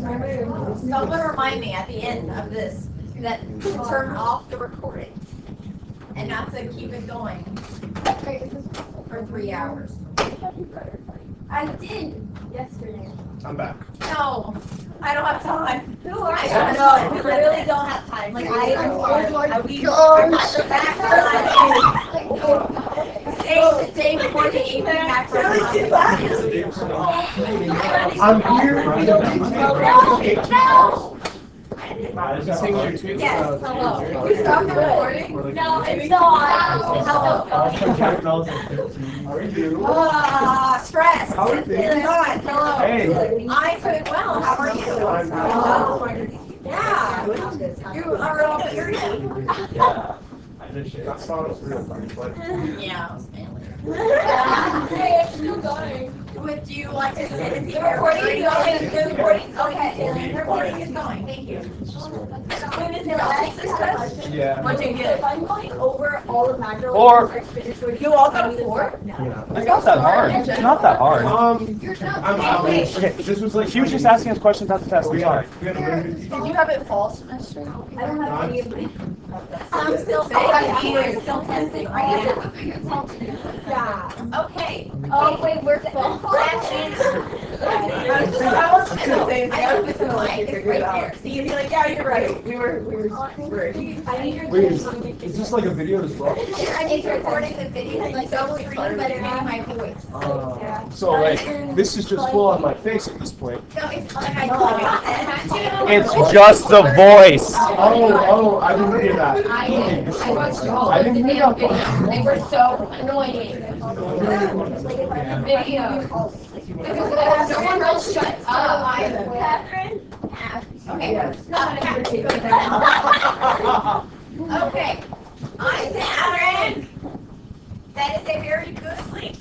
Someone remind me at the end of this that to turn off the recording and not to keep it going for 3 hours. I did yesterday. I'm back. No, I don't have time. Who are I you? don't know. I literally don't have time. Like I'm the day before the evening macro. I'm here. Yes, hello. You stopped the recording? No, it's not. Hello. How are you? Stress. How are you? Hello. Hey. I'm doing well. How are you? Yeah. You are all serious. That song was real funny, but Yeah. Hey, it's still going. Would you like to sit in the recording? Okay. The recording is going. Thank you. When is it all? yeah. What'd you If get? I'm going over all of macro, Or- You all got a 4? Yeah. It's not that hard. It's not that hard. Okay. This was like She was just asking us questions at the test. I'm sorry. Did you have it fall semester? I don't have any of my. I'm still saying, still testing right now. Yeah. Okay. Oh, wait, we're full. So you'd be like, yeah, you're right. I need your Wait, is this like a video as well? I need to recording the video, like double screen, but it made my voice. So like, this is just full on my face at this point. No, it's like I told you. It's just the voice. Oh, I didn't hear that. I watched all I of the didn't hear damn that. videos. They were so annoying. Videos. Someone else shut up. Catherine? Okay. Not Catherine. Okay. I'm Catherine. That is a very good link.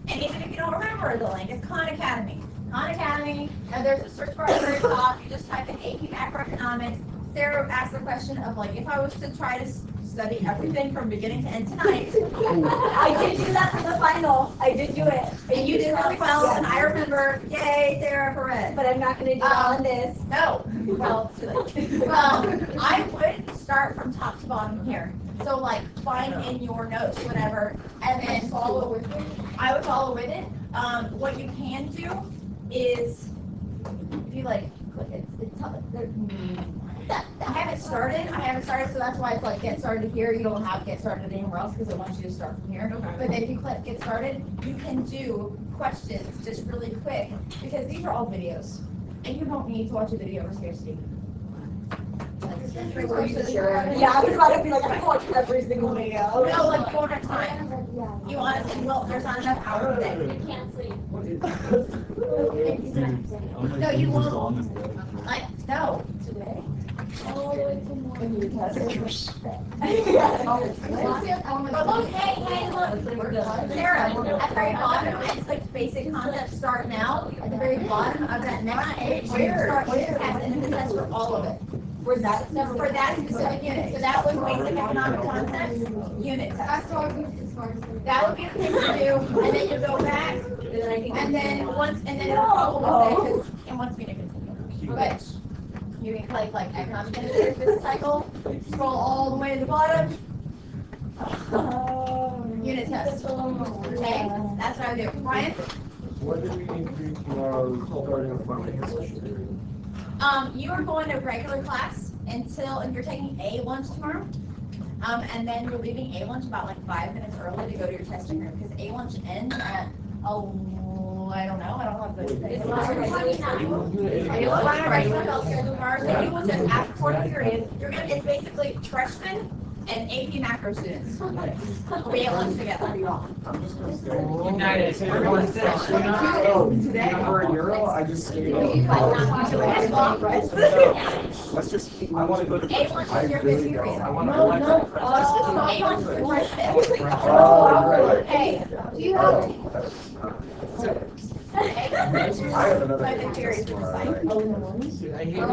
And even if you don't remember the link, it's Khan Academy. Khan Academy, there's a search bar at the very top. You just type in AP Macroeconomics. Sarah asked the question of like, if I was to try to study everything from beginning to end tonight. I did do that for the final. I did do it. And you did really well, and I remember, yay, Sarah for it. But I'm not going to do it on this. No. Well, too late. I would start from top to bottom here. So like find in your notes, whatever, and then follow with it. I would follow with it. What you can do is, if you like, I haven't started, so that's why it's like get started here. You don't have get started anywhere else because it wants you to start from here. Okay. But then if you click get started, you can do questions just really quick because these are all videos. And you don't need to watch a video for scarcity. Yeah, I was about to be like, I watch every single video. No, like you won't have time. You honestly will. There's not enough hours in You can't sleep. No, you won't. No. Today? All the way to morning. But look, hey, look. Sarah, at the very bottom, it's like basic concepts starting out. At the very bottom of that next page, you start with the test, and then the test for all of it. For that specific unit. So that was basic economic concepts, unit test. That would be the thing to do, and then you go back, and then it'll probably say, because it wants me to continue. But you can click like economic indicators business cycle, scroll all the way to the bottom. Unit test. Okay, that's what I do. Brian? What do we need to do tomorrow starting from You are going to regular class until, if you're taking A lunch tomorrow, and then you're leaving A lunch about like 5 minutes early to go to your testing room, because A lunch ends at, I don't know, I don't have the. You will just after 40 periods, it's basically freshmen and AP macro students. We'll be at lunch together. United. Today for €1, I just let's just. I want to go to. A lunch is your good period. I want to. A lunch is your freshmen. Hey, do you have? I have another. I hate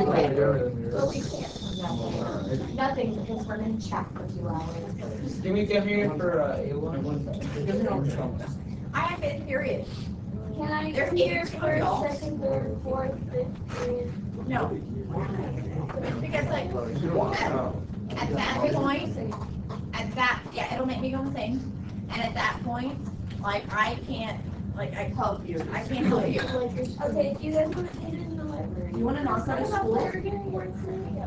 Nothing, because we're in chat for 2 hours. Can we come here for A1? I have fifth period. Can I There's come here either for adults. second, third, fourth, fifth period? No, No. Because like, at that point, yeah, it'll make me go insane. And at that point, like, I can't help you. I can't help you. Okay, do you guys want to eat in the library? You want to not go to school?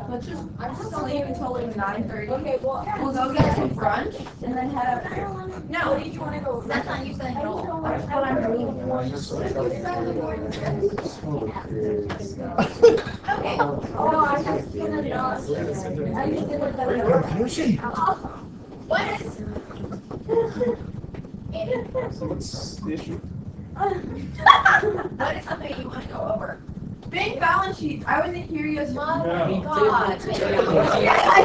Let's just, I'm just leave until like 9:30. Okay, well, We'll go get some brunch and then head up. No, did you want to go? that's not you saying at all. That's what I'm doing. Okay. Oh, I just did it on. I just did it What is? Andy, What's the issue? what is something you want to go over? Bank balance sheets. I wasn't curious. Oh No. my God. Yes, I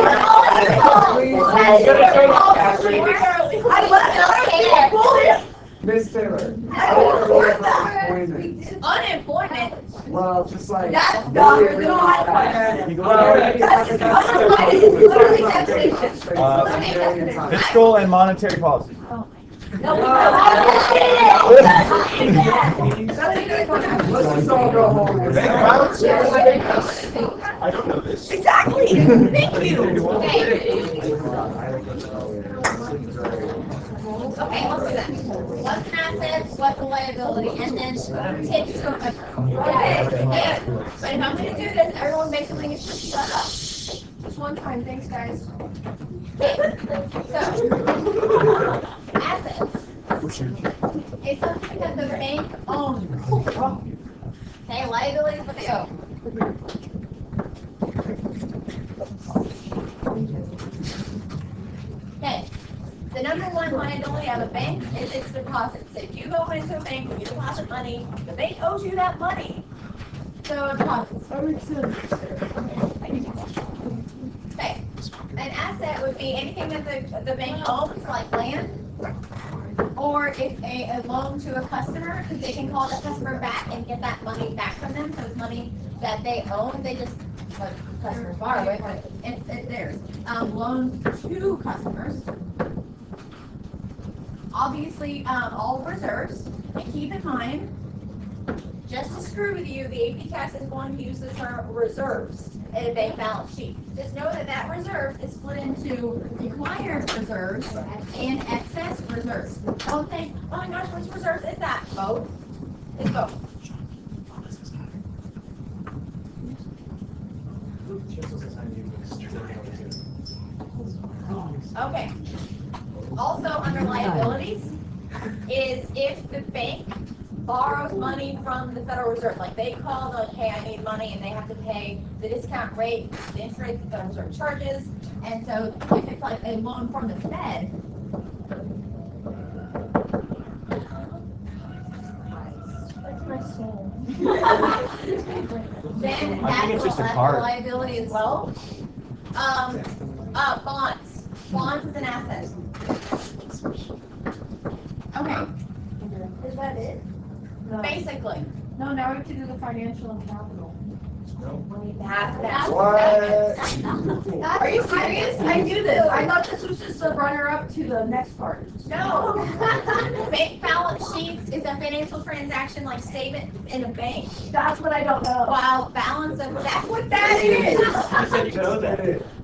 know. Miss Taylor. Unemployment. Well, just like. That's not good. Fiscal and monetary policy. Let's just all go home. Bank balance sheet? I don't know this. Exactly. Thank you. Okay, let's do that. What's an asset, what's a liability, and then tips from a. Okay. But if I'm gonna do this, everyone basically needs to shut up. Just one time, thanks guys. Okay. So, assets. It's something that the bank owns. Okay, liabilities, what they owe. Okay. The number one liability of a bank is its deposits. If you go into a bank and you deposit money, the bank owes you that money. So deposits. Okay. An asset would be anything that the bank owns, like land, or if a loan to a customer, because they can call the customer back and get that money back from them. So it's money that they own. They just customers borrow it, but it's theirs. Loans to customers. Obviously, all reserves. And keep in mind, just to screw with you, the AP test is going to use the term reserves in a bank balance sheet. Just know that that reserve is split into required reserves and excess reserves. Don't think, oh my gosh, which reserves is that? Both. It's both. Okay. Also, under liabilities is if the bank borrows money from the Federal Reserve, like they call, like, hey, I need money, and they have to pay the discount rate, the interest rate the Federal Reserve charges, and so if it's like a loan from the Fed, then that's a liability as well. Bonds. Bonds is an asset. Okay. Is that it? Basically. No, now we have to do the financial and capital. That's What? Are you serious? I knew this. I thought this was just a runner-up to the next part. No. Bank balance sheets is a financial transaction like statement in a bank. That's what I don't know. While balance of, that's what that is.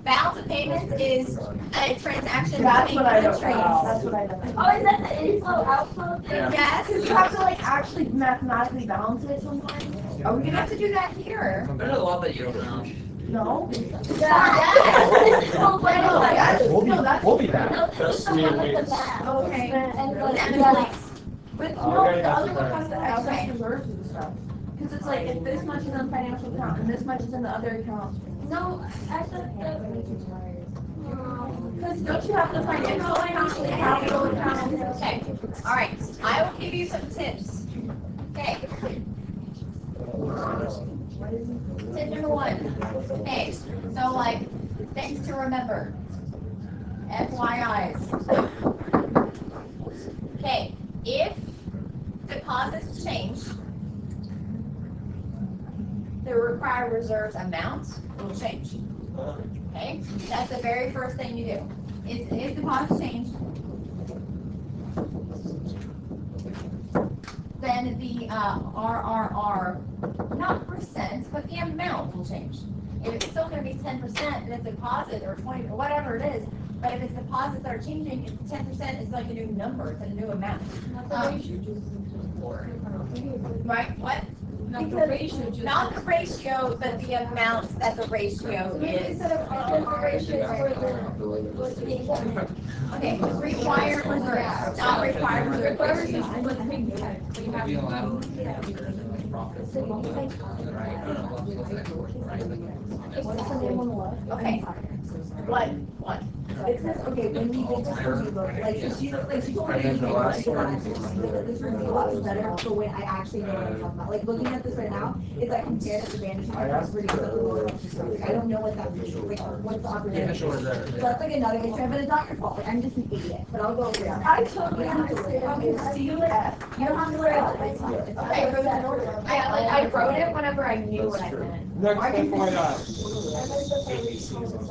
Balance of payments is a transaction That's between what I don't countries. know. That's what I don't know. Oh, is that the inflow outflow thing? Yes. Because you have to like actually mathematically balance it sometimes. Are we gonna have to do that here? There's a lot that you don't know. No. Yeah. No, that's, no, that's. We'll be back. Okay. But Oh, no, okay, the other that's one has the excess okay. reserves and stuff. Because it's like if this much is in the financial account and this much is in the other account. No, I thought that. Because don't you have the financial account and the capital account? Okay. All right. I will give you some tips. Okay. Tip number one. Okay. So like things to remember. FYIs. Okay. If deposits change, the required reserves amount will change. Okay? That's the very first thing you do. If deposits change, then the RRR not percent, but the amount will change. If it's still gonna be 10%, and it's a deposit or 20 or whatever it is, but if it's deposits that are changing, it's 10% is like a new number, it's a new amount. Right, what? Not the ratio, just. Not the ratio, but the amount that the ratio is. Instead of the ratio for the. Okay, required reserves, not required reserves. Okay, what? It says, okay, when we did this review book, like, so she told me, this review book is better for when I actually know what I'm talking about. Like, looking at this right now, it's like compared to the vanishing records for like, I don't know what that means, like, what's the opportunity? So that's like another issue, but it's not your fault, like, I'm just an idiot, but I'll go over it. I totally understand. Okay, see you later. You don't have to worry about it. Okay, I wrote it whenever I knew what I meant. Next FYI.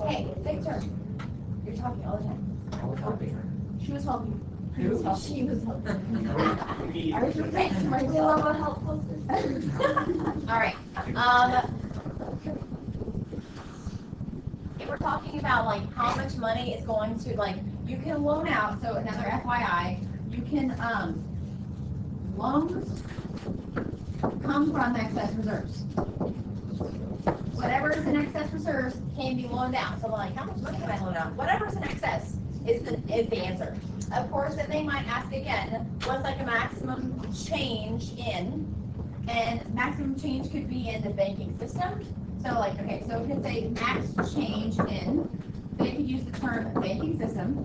Hey, Victor, you're talking all the time. She was helping. She was helping. I was referring to my love of helpful sister. All right. If we're talking about like how much money is going to like, you can loan out. So another FYI, you can loans come from excess reserves. Whatever is in excess reserves can be loaned out. So like, how much money can I loan out? Whatever's in excess is the answer. Of course, then they might ask again, what's like a maximum change in? And maximum change could be in the banking system. So like, okay, so we could say max change in. They could use the term banking system.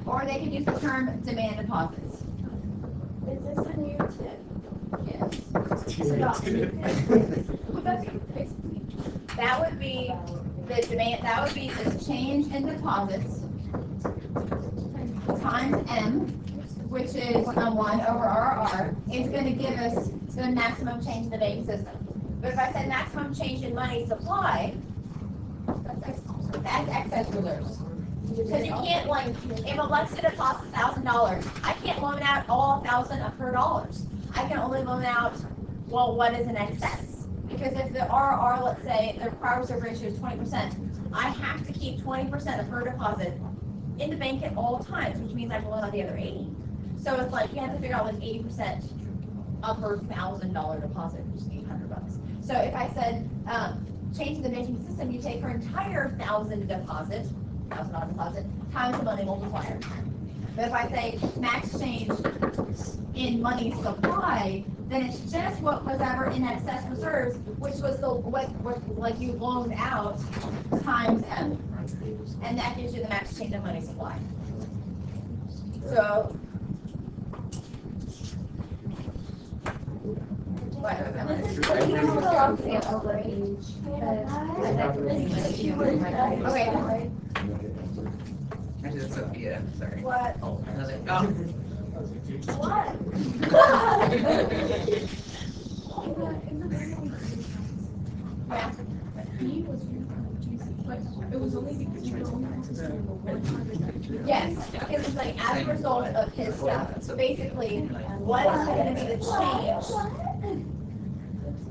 Or they could use the term demand deposits. Is this a new tip? Yes. That would be the demand, that would be the change in deposits times M, which is 1 over RR, is going to give us the maximum change in the banking system. But if I said maximum change in money supply, that's excess reserves. Because you can't, like, if Alexa deposits $1,000, I can't loan out all 1,000 of her dollars. I can only loan out, well, what is in excess? Because if the RR, let's say, the required reserve ratio is 20%, I have to keep 20% of her deposit in the bank at all times, which means I can loan out the other 80. So it's like, you have to figure out like 80% of her $1,000 deposit, which is $800. So if I said, change the banking system, you take her entire $1,000 deposit, times the money multiplier. But if I say max change in money supply, then it's just what was ever in excess reserves, which was the what like you loaned out times M, and that gives you the max change in money supply. So. Okay. Actually, that's Sophia, sorry. What? Oh, another. Oh. What? It was only because you don't. Yes, because it's like as a result of his stuff. So basically, what is going to be the change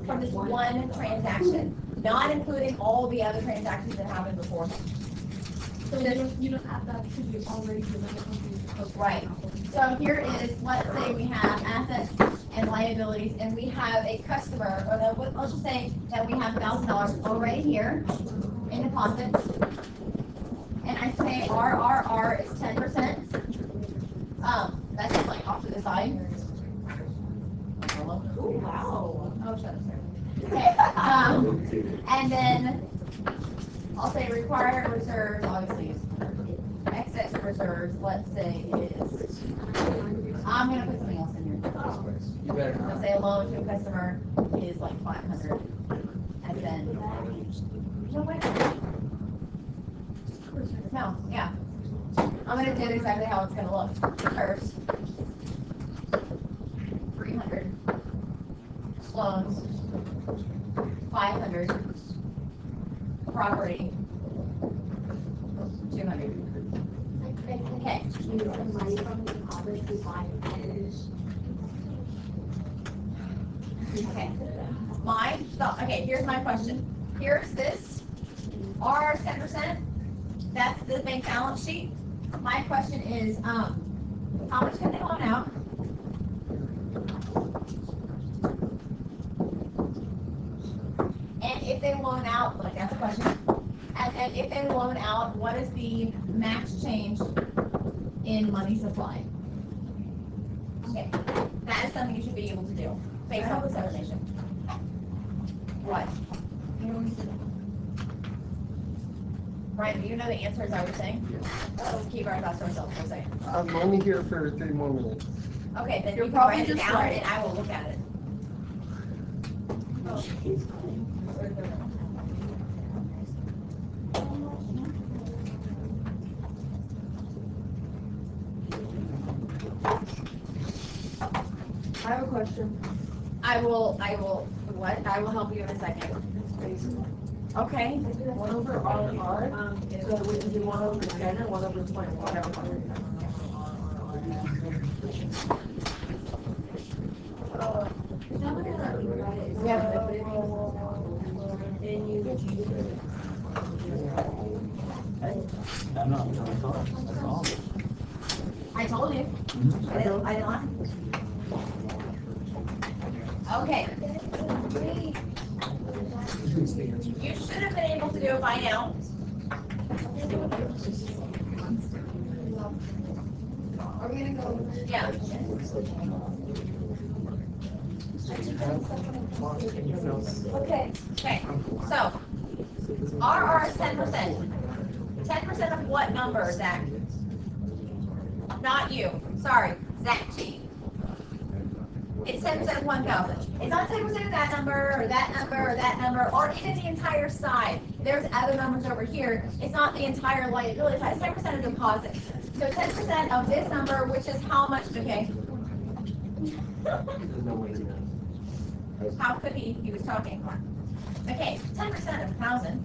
from this one transaction, not including all the other transactions that happened before? So you don't have that because you already given the company. Right. So here is, let's say we have assets and liabilities, and we have a customer, or let's just say that we have $1,000 already here in deposits, and I say RRR is 10%. That's just like off to the side. Oh, wow. Oh, shut up, sir. Okay. And then I'll say required reserves, obviously is excess reserves, let's say is, I'm going to put something else in here. You better Let's not. say a loan to a customer is like 500, and then, no, wait. No, yeah. I'm going to do exactly how it's going to look. First, 300 loans, 500 property, 200. Okay. Okay. Okay, here's my question. Here's this. Ours 10%. That's the bank balance sheet. My question is, how much can they loan out? And if they loan out, like that's a question. And if they loan out, what is the max change in money supply? Okay, that is something you should be able to do based on this information. What? Ryan, do you know the answer? Is that what you're saying? Let's keep our thoughts to ourselves for a second. I'm only here for 3 more minutes. Okay, then You're you can probably write it just down right. and I will look at it. I have a question. I will help you in a second. Okay. 1 over R, so we can do 1 over 10 and 1 over 20, whatever. I told you. I didn't lie. Okay. You should have been able to do it by now. Are we gonna go? Yeah. Okay. Okay. So, RR is 10%. 10% of what number, Zach? Not you. Sorry, Zach G. It's 10% of 1,000. It's not 10% of that number, or that number, or that number, or even the entire side. There's other numbers over here. It's not the entire liability side. It's 10% of deposits. So 10% of this number, which is how much? Okay. How could he? He was talking. Okay, 10% of 1,000.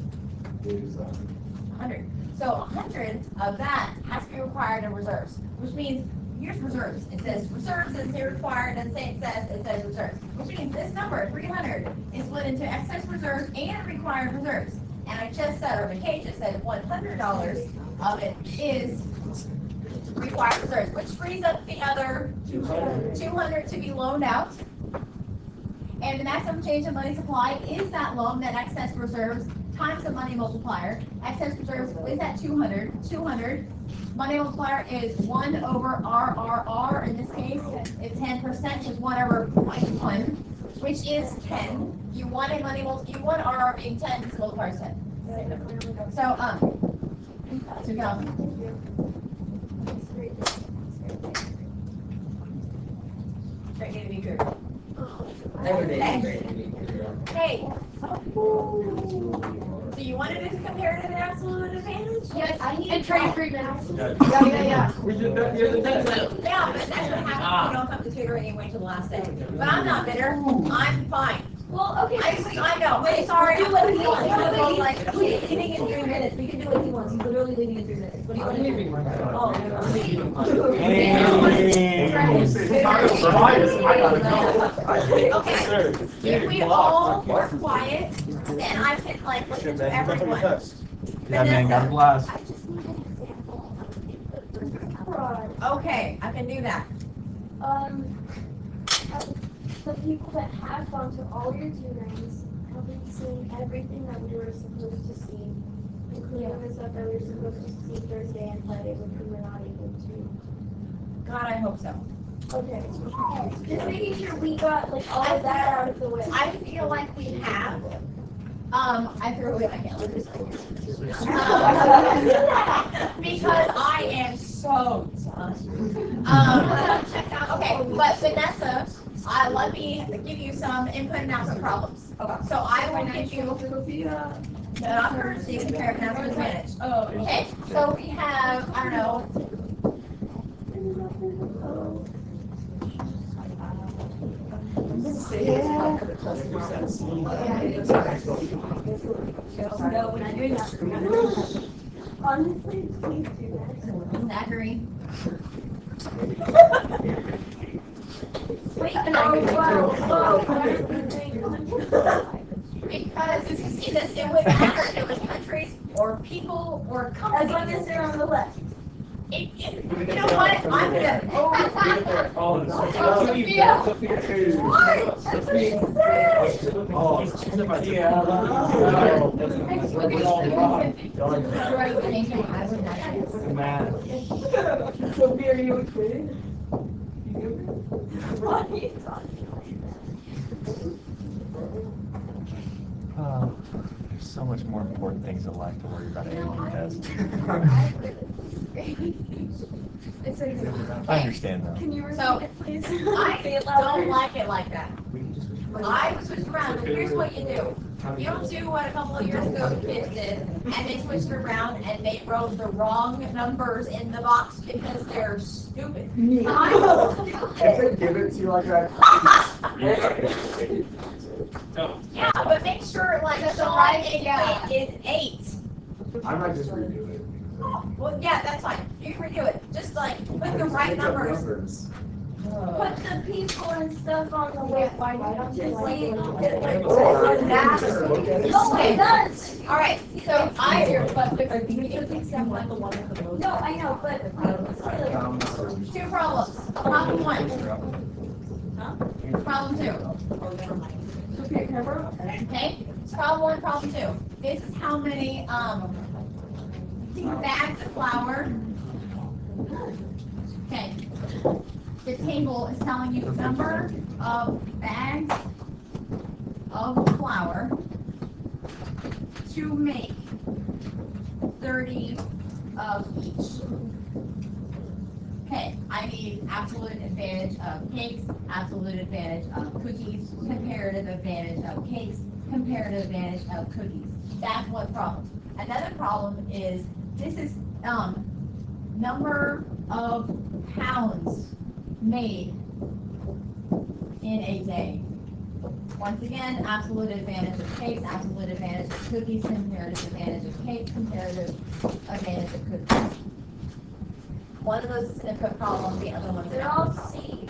100. So 100 of that has to be required in reserves, which means here's reserves. It says reserves is here required, and say it says reserves, which means this number 300 is split into excess reserves and required reserves. And I just said, or McKay just said, $100 of it is required reserves, which frees up the other 200 to be loaned out. And the maximum change in money supply is that loan, that excess reserves, times the money multiplier. Excess reserves is at 200. 200. Money multiplier is 1 over RRR. In this case, it's 10%, is 1 over 0.1, which is 10. You want RR being 10, this multiplier is 10. So, 2,000. Great day to meet you. Hey. So you wanted to compare it to the absolute advantage? Yes, I need and trade agreements. Yeah. We did that the other day. Yeah, but that's what happens when you don't come to tutoring and wait till the last day. But I'm not bitter. I'm fine. Well, okay. I know. Wait, sorry. Do what he wants. Like, He's leaving in 3 minutes. We can do what he wants. He's literally leaving in 3 minutes. What do you want to do? Leaving right now. Oh, okay. If we all were quiet, then I could like listen to everyone. Yeah, man, got a blast. I just need an example. Okay, I can do that. The people that have gone to all your tutorings have been seeing everything that we were supposed to see, including the stuff that we were supposed to see Thursday and Friday, which we were not able to. God, I hope so. Okay. Just making sure we got like all of that out of the way. I feel like we have. I threw away my calendar. Because I am so done. Okay, but Vanessa, let me give you some input and output problems. So I will give you not first, so you compare it and advantage. Okay, so we have, I don't know. Honestly, please do that. Zachary. Wait, Because it would matter if it was countries or people or as long companies. as they're on the left. You know what? I'm gonna. Oh, Sophia. Sophia, are you okay? There's so much more important things in life to worry about at AP test. I understand though. Can you repeat So, it, please? I don't like it like that. I would switch around, but here's what you do. You don't do what a couple of years ago the kids did, and they switched around and they wrote the wrong numbers in the box because they're stupid. If they give it to you like that. Yeah, but make sure like the right is 8. I might just redo it. Well, yeah, that's fine. You can redo it. Just like put the right numbers. Put the people and stuff on the left. Why don't you see it? No, it does. All right. So No, I know, but. two problems. Problem 1. Problem 2. Okay. Problem 1, problem 2. This is how many bags of flour. Okay. The table is telling you the number of bags of flour to make 30 of each. Okay, I need absolute advantage of cakes, absolute advantage of cookies, comparative advantage of cakes, comparative advantage of cookies. That's one problem. Another problem is this is number of pounds made in a day. Once again, absolute advantage of cakes, absolute advantage of cookies, comparative advantage of cakes, comparative advantage of cookies. One of those is going to put problem, the other one's They're not. all C.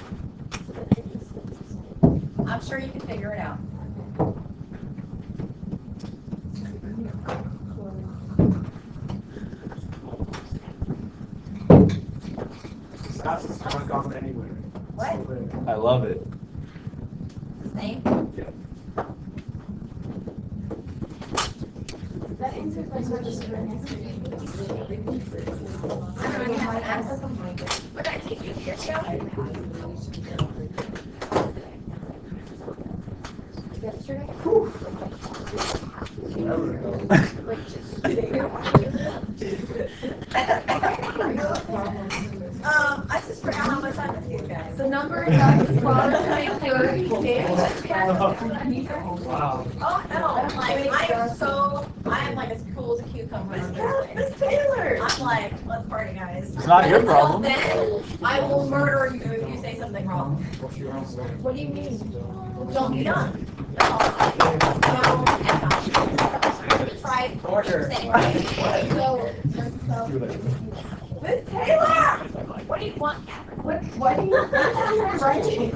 I'm sure you can figure it out. That's not gone anywhere. What? I love it. Same? That answers my question. What did I teach you years ago? Yesterday? I just forgot how much time it is, guys. The number of bags of flour to make 30 Wow. Oh, no, I am like as cool as a cucumber. Miss Taylor! I'm like, let's party, guys. It's not your problem. Then I will murder you if you say something wrong. What do you mean? Don't be done. No, try saying right. Miss Taylor! What do you want? What do you write?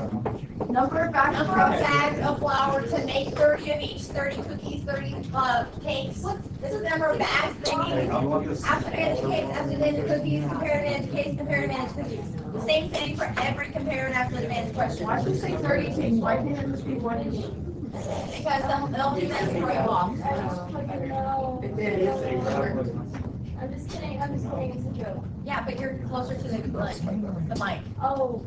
Number of bags of Number of bags of flour to make 30 of each, 30 cookies, 30 cakes. This is the number of bags they need. After advantage cakes, after advantage cookies, comparative advantage cakes, comparative advantage cookies. Same thing for every comparative after advantage question. Why should you say 30 cakes? Why can't it just be one each? Because they'll do that for you off. I'm just kidding, it's a joke. Yeah, but you're closer to the mic. Oh,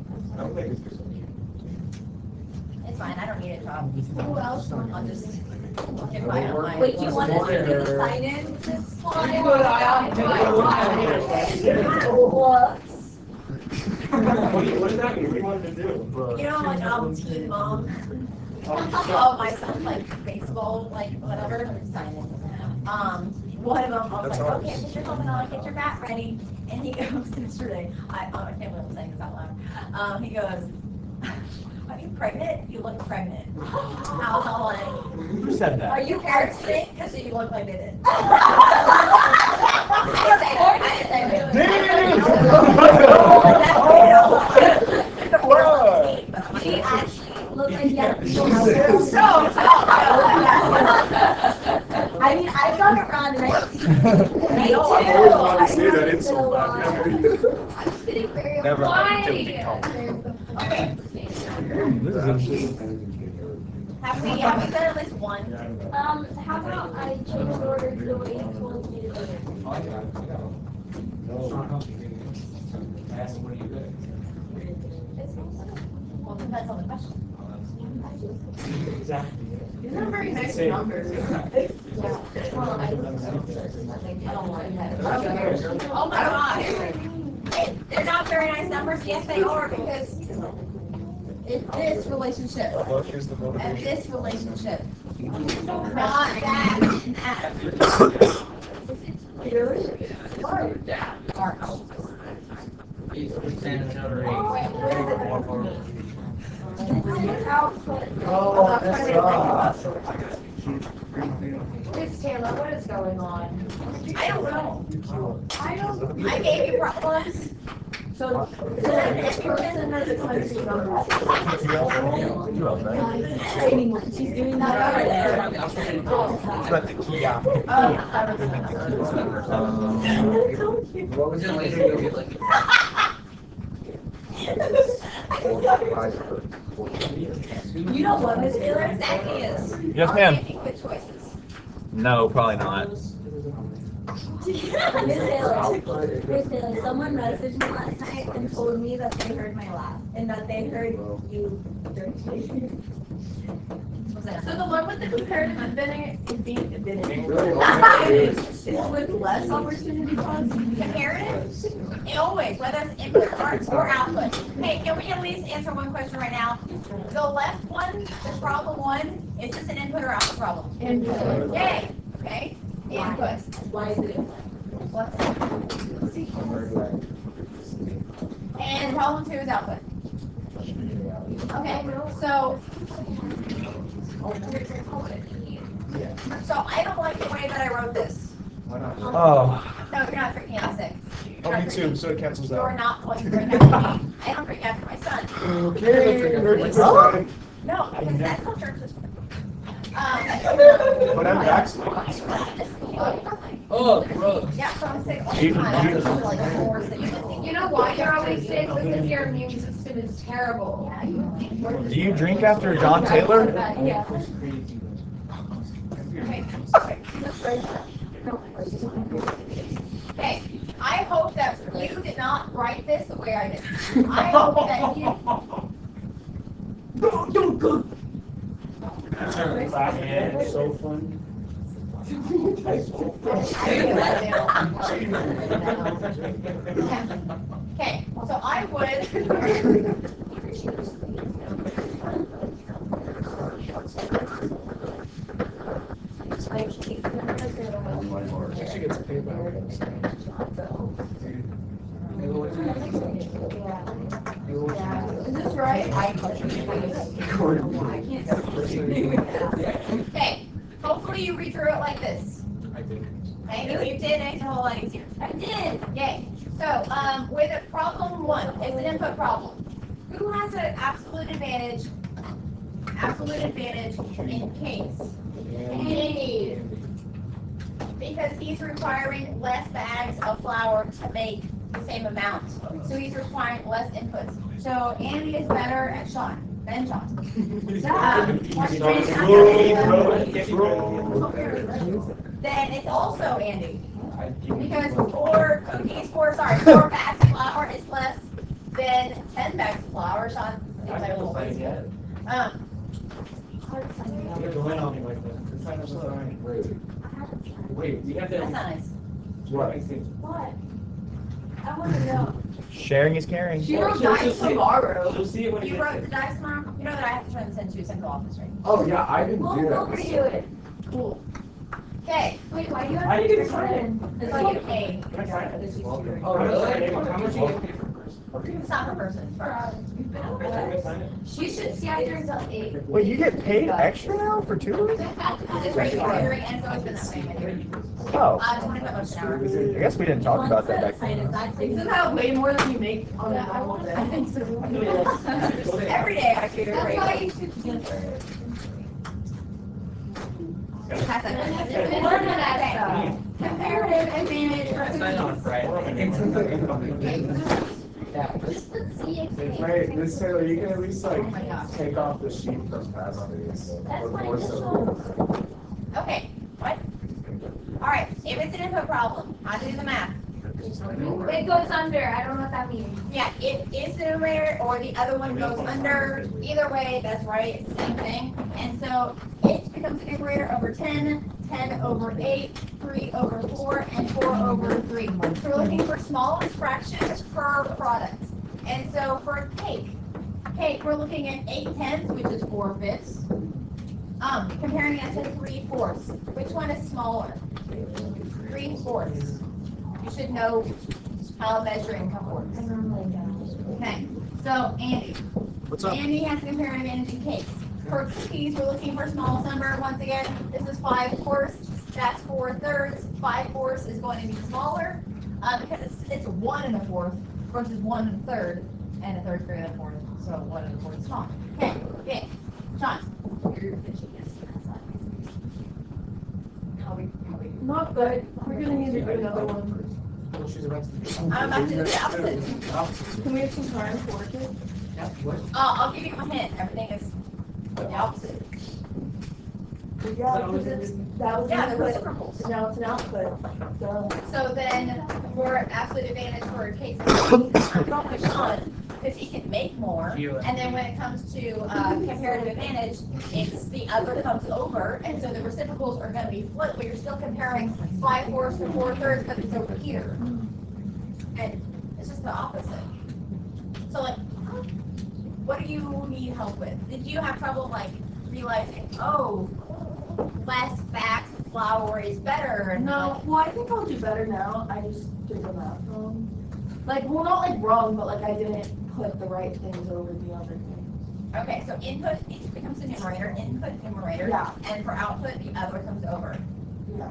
It's fine, I don't need it, Rob. Who else? I'll just get by on mine. Wait, you want us to do the sign-in? What does that mean? What do you want to do? You know, like teen mom. Oh, my son like baseball, like whatever. Sign it. One of them, I was like, okay, put your helmet on, get your bat ready. And he goes yesterday. I can't believe I'm saying this out loud. He goes, "Are you pregnant? You look pregnant." I was all like, Who said that? "Are you sick? Because you look like it." Yeah. I mean, I've gone around and I see. Me too. I always want to say that insult back. I'm sitting very Never quiet. mind. Okay. Have we done at least one? How about I change the order to the way you told me to do it? Well, depends on the question. These are very nice numbers. Oh my gosh. They're not very nice numbers. Yes, they are, because it's this relationship and this relationship. Not that and that. Miss Taylor, what is going on? I don't know. I gave you problems. So this person has a country number. Training, she's doing that already. But the key out. What was your laser movie like? You know what, Miss Taylor? Exactly is. Yes, ma'am. Making good choices. No, probably not. Miss Taylor, someone messaged me last night and told me that they heard my laugh and that they heard you drinking. So the one with the comparative advantage is being advantage. With less opportunity cost. Comparative? Always, whether it's input or output. Hey, can we at least answer one question right now? The left one, the problem one, is this an input or output problem? Input. Yay, okay, input. Why is it? And problem 2 is output. Okay, so I don't like the way that I wrote this. Oh. No, you're not freaking out sick. Oh, me too, so it cancels You're out. not going to freak after me. I don't freak after my son. Okay, No, because that's not church system. But I'm vaccinated. Oh, gross. Yeah, so I'm sick all the time. I just feel like force that you're You know why you're always sick? Because your immune system is terrible. Do you drink after John Taylor? Yeah. Okay, I hope that you did not write this the way I did. I hope that you. So fun. Okay, so I would. She gets paid by Is this right? Okay, hopefully you read through it like this. I did. I knew you did, it's a whole lot easier. I did, yay. So, with problem 1, it's an input problem. Who has an absolute advantage in case? Andy. Because he's requiring less bags of flour to make the same amount. So he's requiring less inputs. So Andy is better at Sean than Sean. Then it's also Andy. Because 4 bags of flour is less than 10 bags of flour. Sean seems like a little crazy. Wait, we have That's to. not nice. What? What? I want to know. Sharing is caring. She wrote dice tomorrow. She'll see it when You wrote the dice tomorrow? You know that I have to turn this into a central office, right? Oh, yeah, I didn't do We'll that. redo it. Cool. Okay. Wait, why do you I have to didn't get started? It's like a. Oh, really? How much do you get paid for first? Soccer person. You've been over that. You should see after until 8. Wait, you get paid extra now for tutoring? It's regular tutoring and it's always been that way. Oh, 25 bucks an hour. I guess we didn't talk about that back then. Isn't that way more than you make on a normal day? I think so. Every day I tutor That's why for you should do it. Pass that. Learn that stuff. Comparative advantage. Just the CX. Wait, Miss Taylor, you can at least Oh my gosh. take off the sheet from past days. That's my Before initial. Okay, what? All right, if it's an input problem, I do the math. It goes under. I don't know what that means. Yeah, it is the numerator or the other one goes under. Either way, that's right, same thing. And so it becomes the numerator over 10, 10 over 8, 3 over 4, and 4 over 3. So we're looking for smallest fractions per product. And so for cake, we're looking at 8/10, which is 4/5. Comparing that to 3/4. Which one is smaller? 3/4. You should know how measuring works. Okay, so Andy. What's up? Andy has comparative advantage in cakes. For cookies, we're looking for smallest number. Once again, this is 5/4. That's 4/3. 5/4 is going to be smaller because it's 1 1/4 versus 1 1/3, and a third greater than 4. So 1 1/4 is small. Okay, Sean. You're finishing this. Not good. We're gonna need to do another one. I'm about to do the opposite. Can we have some time for it? I'll give you a hint. Everything is the opposite. Yeah, because that was Yeah, an the input. reciprocals. Now it's an output. So, So then, for absolute advantage for case don't push on, because he can make more. And then when it comes to comparative advantage, it's the other comes over, and so the reciprocals are going to be flipped, but you're still comparing 5/4 to 4/3, but it's over here. And it's just the opposite. So like, what do you need help with? Did you have trouble like realizing, oh, less facts, flour is better? And no, well, I think I'll do better now. I just did the math wrong. Like, well, not like wrong, but like I didn't put the right things over the other things. Okay, so input it becomes the numerator, input numerator, Yeah. and for output the other comes over. Yeah.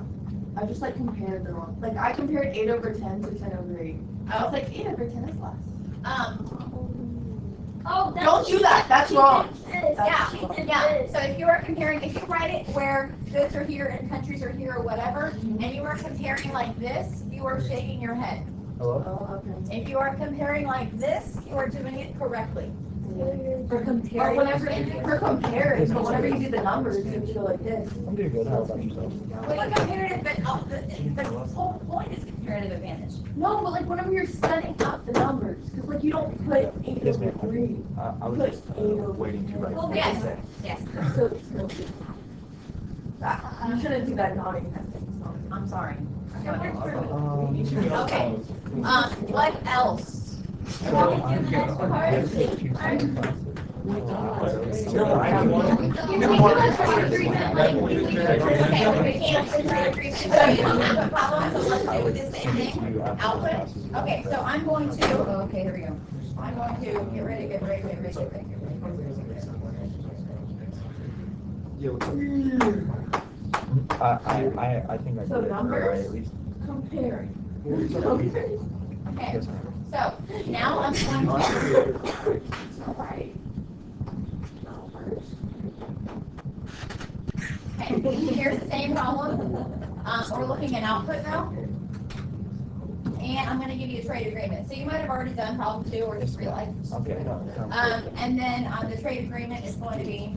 I just like compared the wrong. Like I compared 8/10 to 10/8. I was like 8/10 is less. Oh, that's Don't do that. That's wrong. Yeah. So if you are comparing, if you write it where goods are here and countries are here or whatever, and you are comparing like this, you are shaking your head. Hello? Oh, okay. If you are comparing like this, you are doing it correctly. For comparing. But whenever you do the numbers, you should go like this. I'm doing good. How about yourself? Well, you comparative, but the whole point is comparative advantage. No, but like whenever you're setting up the numbers, because like you don't put Yes, ma'am. 8/3. I was just waiting to write. Well, yes, yes. So it's no good. You shouldn't do that nodding. I'm sorry. Okay. Um, What else? Output. Okay, so I'm going to. Okay, here we go. I'm going to get ready. I think I So did it numbers? right, at least. Comparing. Okay. Yes, ma'am. So now I'm going to. Right. Okay, here's the same problem. We're looking at output now. And I'm going to give you a trade agreement. So you might have already done problem 2 or just realized. Okay. And then on the trade agreement is going to be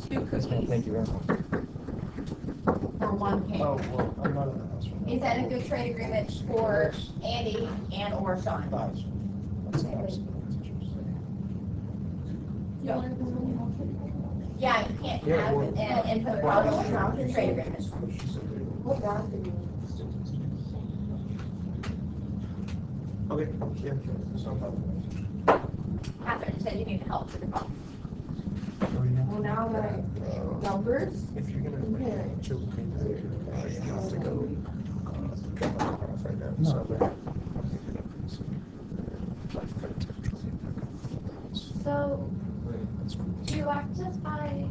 2 Yes, ma'am. cookies Thank you very much. for 1 cake. Oh, well, I'm not in the house right now. Is that a good trade agreement for Andy and or Sean? Yeah, you can't have an input problem without the trade agreement. What math did you Okay, yeah, so I'm Catherine, you said you need help with the problem. Well, now that numbers, If you're gonna comparing. chill with me, you have to go. enough right now. No. So, do you access by?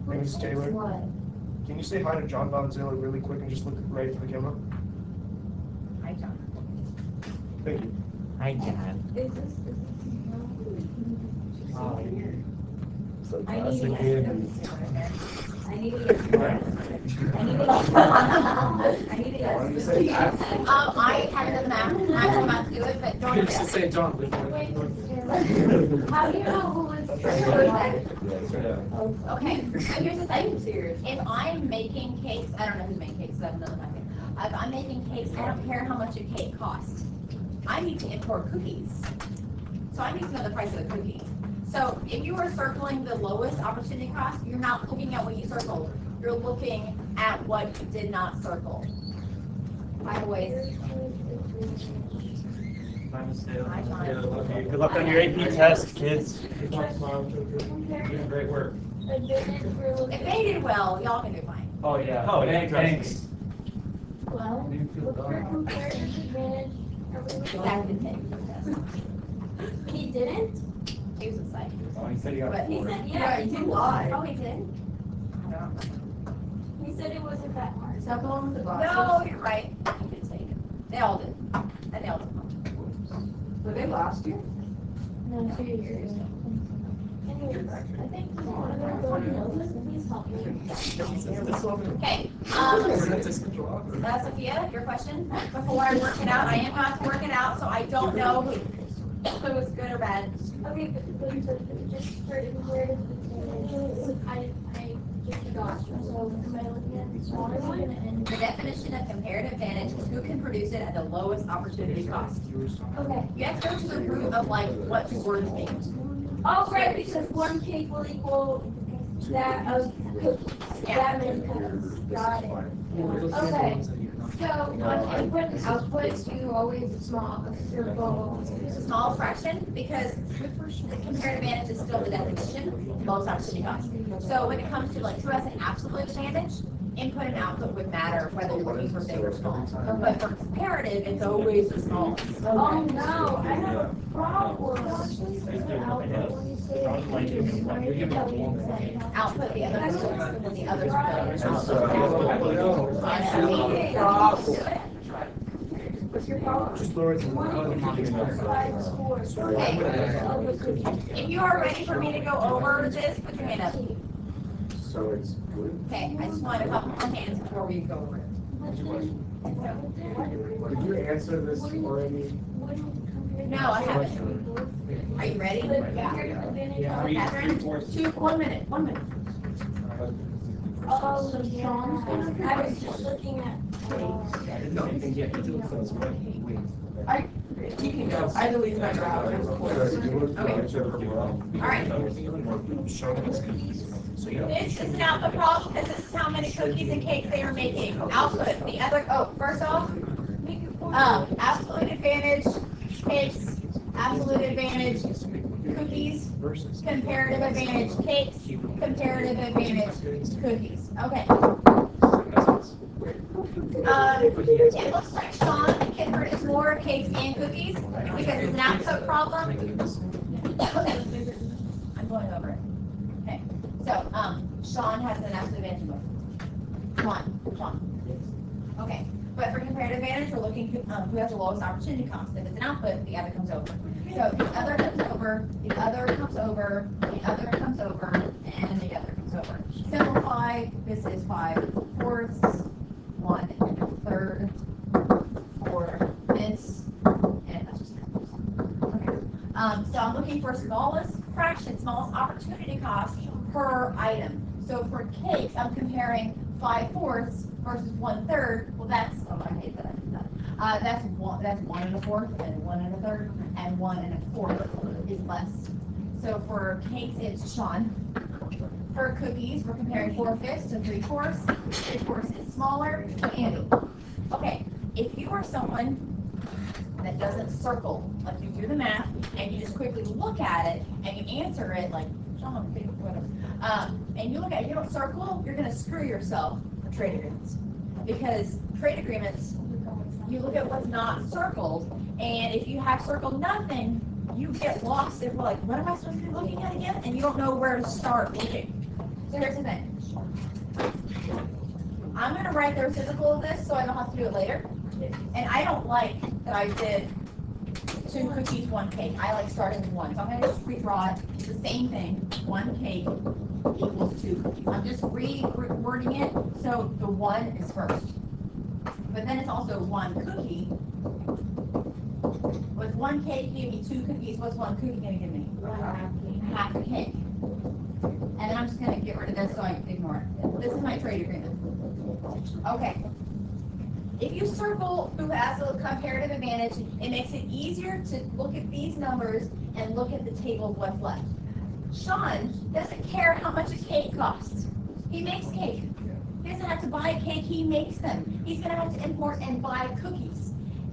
Miss Taylor, What? can you say hi to John Bonzilla really quick and just look right for the camera? Hi, John. Thank you. Hi, John. Is this? I need That's a to good. I need to get more. I need to get. I need to get. I haven't done the math. I'm about to do it, but don't. You should say John. How do you know who is? Okay, so here's the thing. If I'm making cakes, I don't know who's making cakes, so I don't know the market. If I'm making cakes, I don't care how much a cake costs. I need to import cookies. So I need to know the price of the cookie. So if you are circling the lowest opportunity cost, you're not looking at what you circled. You're looking at what you did not circle. By the way, Good luck on your AP test, kids. Great work. if they did well, y'all can do fine. Oh, yeah. Oh, Thanks. Well, look for comparative advantage. Zach didn't take the test. He didn't? He was a psych. Oh, he said he got But he four. said, Yeah, he he did did. lie. Oh, he did? I don't know. He said it wasn't that hard. Is that the one with the glasses? No, you're right. He did take it. They all did. And they all did. Were they last year? No, 2 years ago. Anyways, I think one of them knows this, please help me. Okay, Sophia, your question? Before I work it out, I am about to work it out, so I don't know if it was good or bad. Okay, but just for comparative advantage, I just forgot. So am I looking at the smaller one and? The definition of comparative advantage is who can produce it at the lowest opportunity cost. Okay. You have to go to the root of like what two words mean. Oh, right, because one cake will equal that of cookies. That many cookies. Got it. Okay. So on input and output, you always circle. It's a small fraction because the comparative advantage is still the definition, lowest opportunity cost. So when it comes to like who has an absolute advantage, input and output would matter whether you're looking for big or small. But for comparative, it's always the small. Oh no, I have a problem. Output the other source and then the other Just lower it to If you are ready for me to go over this, put your hand up. So it's good. Okay, I just want a couple more hands before we go over it. Did you answer this already? No, I haven't. Are you ready? Yeah. Catherine, 1 minute, 1 minute. Oh, so Sean, I was just looking at. You can go. I deleted my browser. All right. This is not the problem, because this is how many cookies and cakes they are making. Output, the other, first off, absolute advantage, cakes, absolute advantage, cookies, comparative advantage, cakes, comparative advantage, cookies. Okay. It looks like Sean can produce more cakes and cookies because it's an output problem. I'm going over it. Okay. So, Sean has an absolute advantage. Sean. Okay. But for comparative advantage, we're looking who has the lowest opportunity cost. If it's an output, the other comes over. So the other comes over, the other comes over, the other comes over, and the other comes over. Simplify, this is 5/4, 1/3, 4/5, and that's just 10. Okay. So I'm looking for smallest fraction, smallest opportunity cost per item. So for cakes, I'm comparing 5/4 versus 1/3. Well, that's, I hate that I did that. That's 1 1/4 and 1 1/3, and 1 1/4 is less. So for cakes, it's Sean. For cookies, we're comparing 4/5 to 3/4. 3/4 is smaller, so Andy. Okay, if you are someone that doesn't circle, like you do the math and you just quickly look at it and you answer it like Sean, whatever, and you look at it, you don't circle, you're going to screw yourself. trade agreements. Because trade agreements, you look at what's not circled, and if you have circled nothing, you get lost if like, what am I supposed to be looking at again? And you don't know where to start looking. So here's the thing. I'm going to write the reciprocal of this so I don't have to do it later. And I don't like that I did 2 cookies, 1 cake. I like starting with 1. So I'm going to just redraw it. It's the same thing. 1 cake equals 2 cookies. I'm just rewording it so the 1 is first. But then it's also 1 cookie. With 1 cake, give me 2 cookies. What's 1 cookie going to give me? Half a cake. And then I'm just going to get rid of this so I can ignore it. This is my trade agreement. Okay. If you circle who has a comparative advantage, it makes it easier to look at these numbers and look at the table of what's left. Sean doesn't care how much a cake costs. He makes cake. He doesn't have to buy a cake, he makes them. He's going to have to import and buy cookies.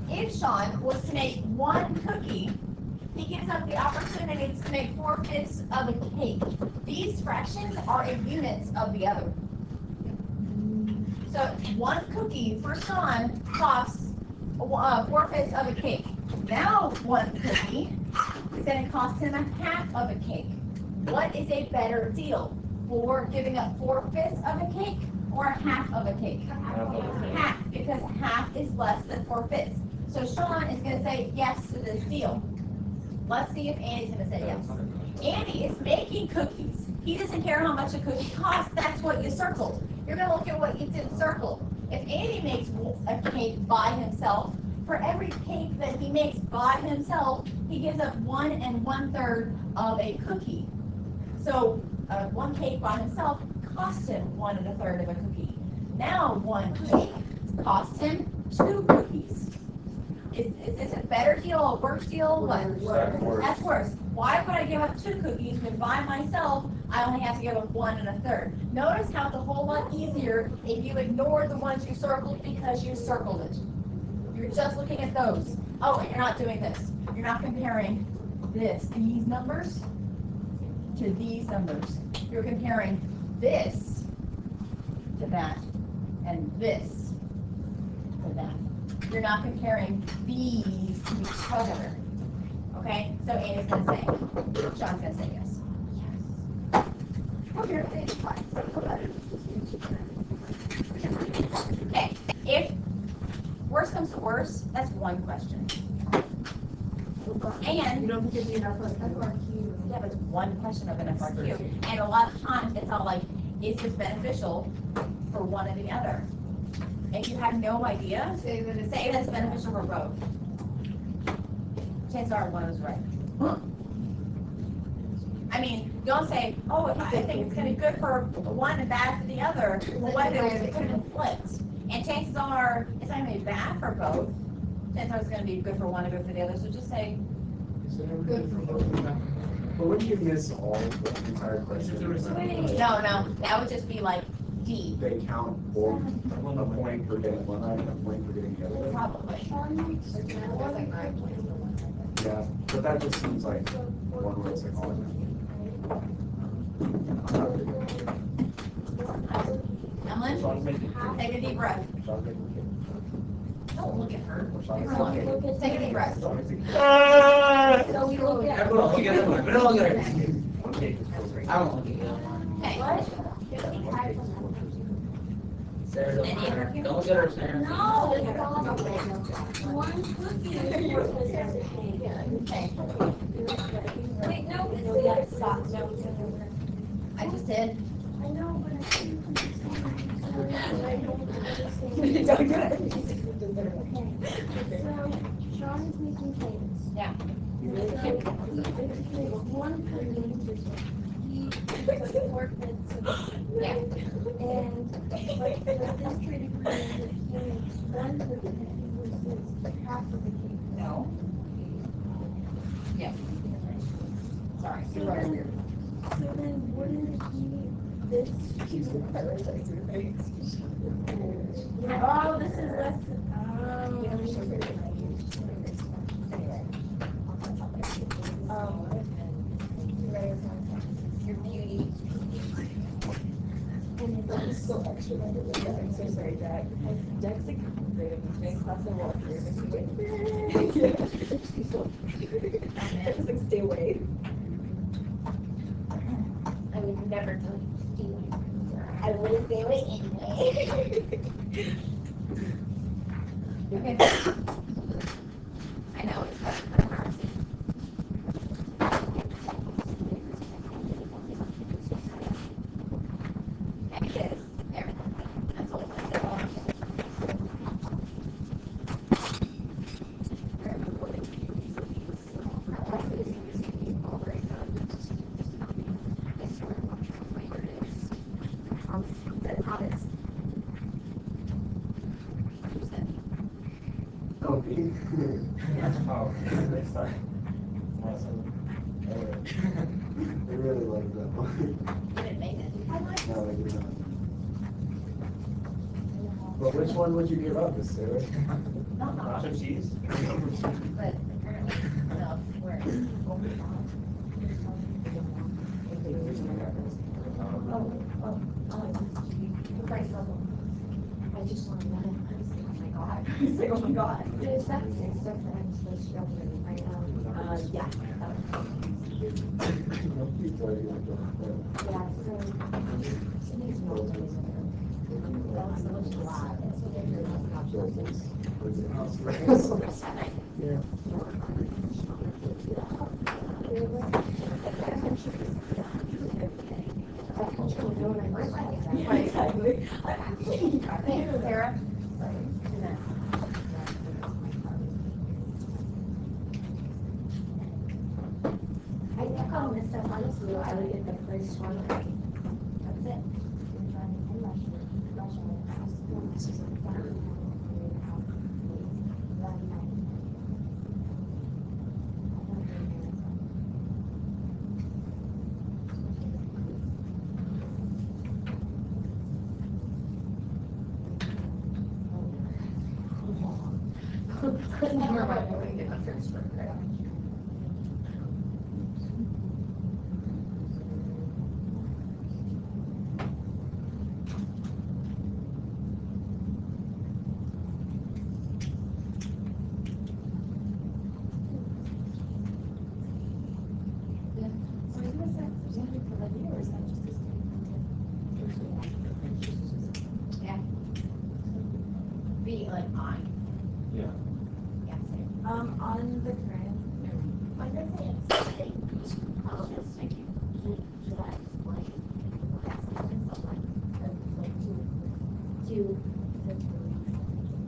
If Sean was to make 1 cookie, he gives up the opportunity to make 4/5 of a cake. These fractions are in units of the other. So 1 cookie for Sean costs 4/5 of a cake. Now 1 cookie is going to cost him 1/2 of a cake. What is a better deal? For giving up 4/5 of a cake or 1/2 of a cake? Half, because 1/2 is less than 4/5. So Sean is going to say yes to this deal. Let's see if Andy's going to say yes. Andy is making cookies. He doesn't care how much a cookie costs. That's what you circled. You're going to look at what you didn't circle. If Andy makes a cake by himself, for every cake that he makes by himself, he gives up 1 1/3 of a cookie. So 1 cake by himself costs him 1 1/3 of a cookie. Now 1 cake costs him 2 cookies. Is this a better deal, a worse deal? What? That's worse. Why would I give up 2 cookies when by myself I only have to give up 1 1/3? Notice how it's a whole lot easier if you ignore the ones you circled because you circled it. You're just looking at those. Oh, and you're not doing this. You're not comparing these numbers to these numbers. You're comparing this to that and this to that. You're not comparing these to each other. Okay? So Andy's going to say, Sean's going to say yes. Yes. Okay, it's fine. Okay, if worse comes to worse, that's 1 question. And You don't give me enough FRQ. yeah, but it's 1 question of an FRQ. And a lot of times it's all like, is this beneficial for one or the other? If you have no idea, say that's beneficial for both. Chances are one is right. I mean, don't say, oh, I think it's going to be good for one and bad for the other. Well, what if it could have been flipped? And chances are it's not going to be bad for both. Chances are it's going to be good for one and good for the other. So just say, Good for both. But wouldn't you miss all the entire question? no, that would just be like D. They count for a point for getting one item, a point for getting the other. Probably. Yeah, but that just seems like one way psychology. Emlyn, take a deep breath. Don't look at her. Take a deep breath. So we look at. Everyone look at it. Everyone look at it. I don't look at it. Okay. Sarah, don't look at her, Sarah. No. 1 cookie is 4/5 of a cake. Okay. Wait, no, stop. No, I just did. I know, but I think I don't understand. Don't do it. Okay. So, Sean is making cakes. Yeah. So, he makes 1 cookie. He puts 4/5 of a cake. Yeah. And like for this trade agreement, he makes 1 cookie versus 1/2 of a cake. No. Yeah. Sorry. So then wouldn't he this? Oh, this is less. Your beauty. so extra. I'm so sorry, Jack. Jack's like great at moving. Class I walk through and he's like, just like stay away. I would never tell you to stay away from her. I would stay away anyway. Okay. I know it's embarrassing. Yes, everything. That's all I said. Oh, me? Oh, sorry. They really like that one. You didn't make it. No, I did not. But which one would you give up, Miss Sarah? Not Nacho cheese? but apparently, no, we're. I just want to know. Oh my god. He's like, oh my god. Is that six stuff that I'm supposed to be doing right now? Yeah. Please tell you like that. Yeah, so. It makes more days of it. That's so much lot. That's what they're Yeah, exactly. Thank you, Sarah. I think I'll miss them, honestly, I would get the first one. That's it. Never mind, we're gonna get my first for credit. Yeah. Be like on. Yeah. Yeah, same. On the current. My birthday is Sunday. Oh, yes, thank you. Should I explain?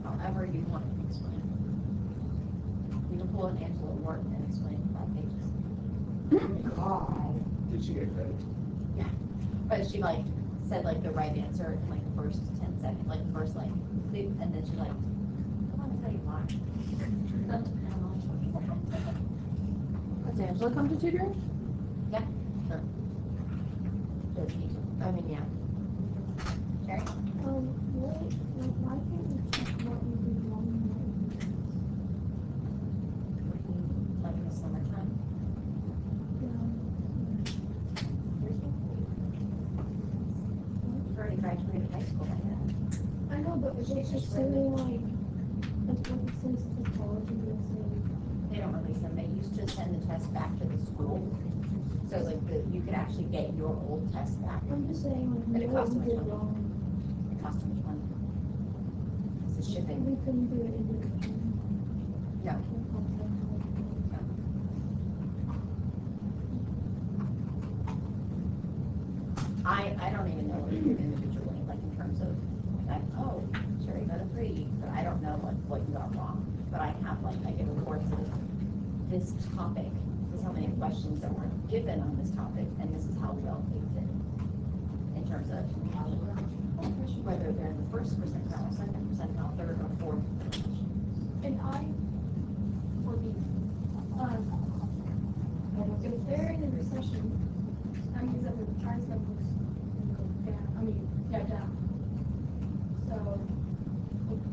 However you want to explain. You can pull an Angela Ward and explain 5 pages. God. Did she get credit? But she like said like the right answer in like the first 10 seconds, like the first like, and then she like, I want to tell you why. Does Angela come to tutoring? Yeah, sure. Does need to. I mean, yeah. Sherry? Why can't we check what we do wrong? Like in the summertime? You already graduated high school by then. I know, but it's just saying like, that's what it says technology is saying. They don't release them. They used to send the test back to the school. So like you could actually get your old test back. I'm just saying But like, it what costs we too did much wrong. It costs too much money. It's the shipping. We couldn't do it individually. No. I don't even know what you do individually, like in terms of, like, oh, sure, you got a 3, but I don't know like what you got wrong. But I have like, I get reports of this topic, this is how many questions that were given on this topic, and this is how well they did. In terms of whether they're in the first percentile, second percentile, third or fourth. And if they're in a recession, that means that the price levels go down, down. So,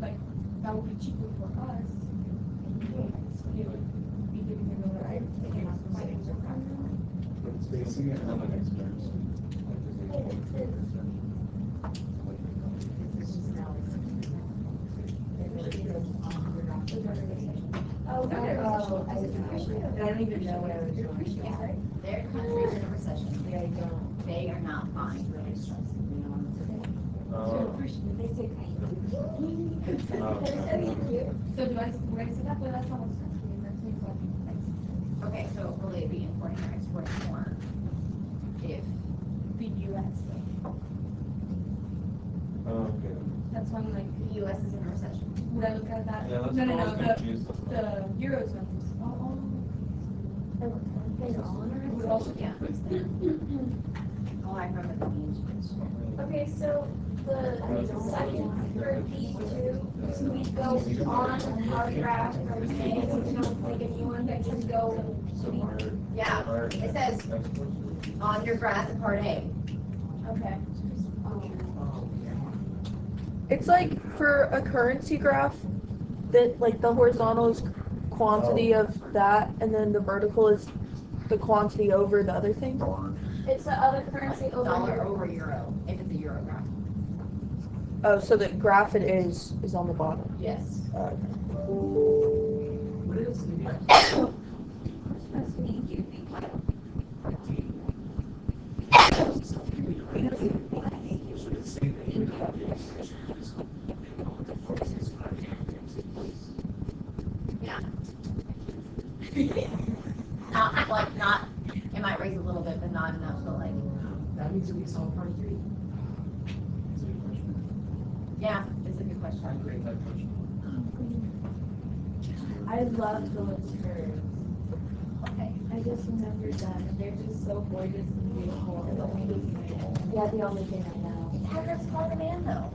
like, that would be cheaper for us. They would be giving them the right, taking out the money. It's basing it on an experience. Oh, I said depression, and I don't even know what I was doing. Yeah, their country's in a recession. They are not fine. They say so do I, when I say that, but that's not what's happening, that's me, like, Okay, so will they be importing or exporting more if the US. Okay. That's when like, the US is in a recession? would I look at that? Yeah, that's No, what I was confused the Eurozone. Would also Yeah. Oh, I remember the memes. Okay, so the second for these two, we go on our graph from A, we don't make a new one, but just go to B. Yeah, it says on your graph in part A. Okay. It's like for a currency graph, that like the horizontal is quantity of that, and then the vertical is the quantity over the other thing. It's the other currency over Dollar here. over euro, if it's a euro graph. Oh, so the graph it is on the bottom. Yes. Yeah. Not, it might raise a little bit, but not enough to like, That means we solve part 3. yeah, it's a good question. I create that question. I love those curves. Okay. I just remember them, and they're just so gorgeous and beautiful. Yeah, the only thing I know. It's how that's called a man though.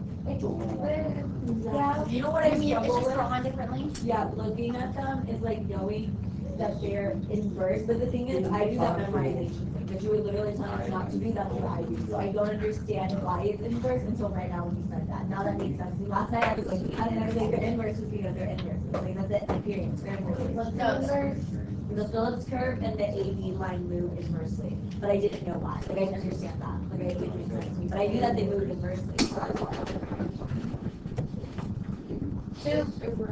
Yeah, You know what I mean? It's just drawn differently. yeah, looking at them is like knowing that they're inverse, but the thing is, I do that memorization thing, but you were literally telling us not to do, that's what I do, so I don't understand why it's inverse until right now when you said that. Now that makes sense. Last night I was like, I didn't ever think they're inverse just because they're inverse. Like, that's it, period. They're inverse. No. The Phillips curve and the AB line move inversely, but I didn't know why. Like, I didn't understand that. Like, it didn't make sense to me, but I knew that they moved inversely. So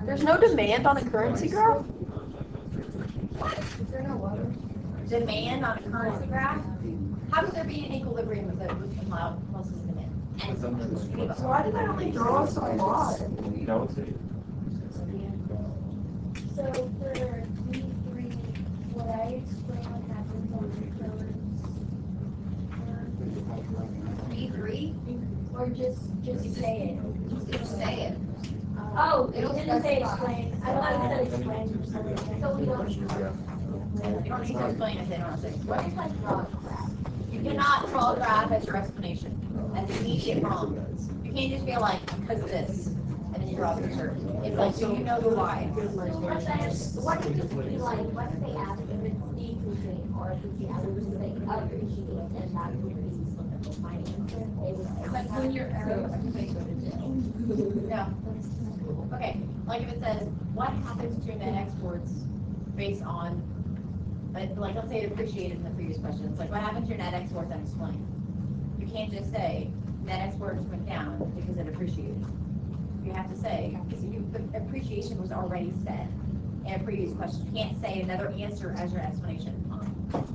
there's no demand on a currency graph? Is there no water? Demand on a currency graph? How could there be an equilibrium with the most of the demand? And Why did I only draw so lot? No, it's a. So for D3, would I explain what happens on the B3, or just say it? just say it. Oh, it didn't say explain. I thought it said explain. So we don't. You don't need to explain if they don't say. What is like draw a graph? You cannot draw a graph as your explanation. That's immediate wrong. You can't just be like, because of this, and then you draw a picture. It's like, so you know the why. So what if it be like, what if they ask if it's decreasing or if it's the other was like appreciate and not increase political finance? They would say. Like, when you're arrows, you may go to jail. No. Okay, like if it says, what happens to net exports based on, like let's say it appreciated in the previous question. It's like, what happens to your net exports and explain? You can't just say net exports went down because it appreciated. You have to say, because the appreciation was already said in a previous question. You can't say another answer as your explanation.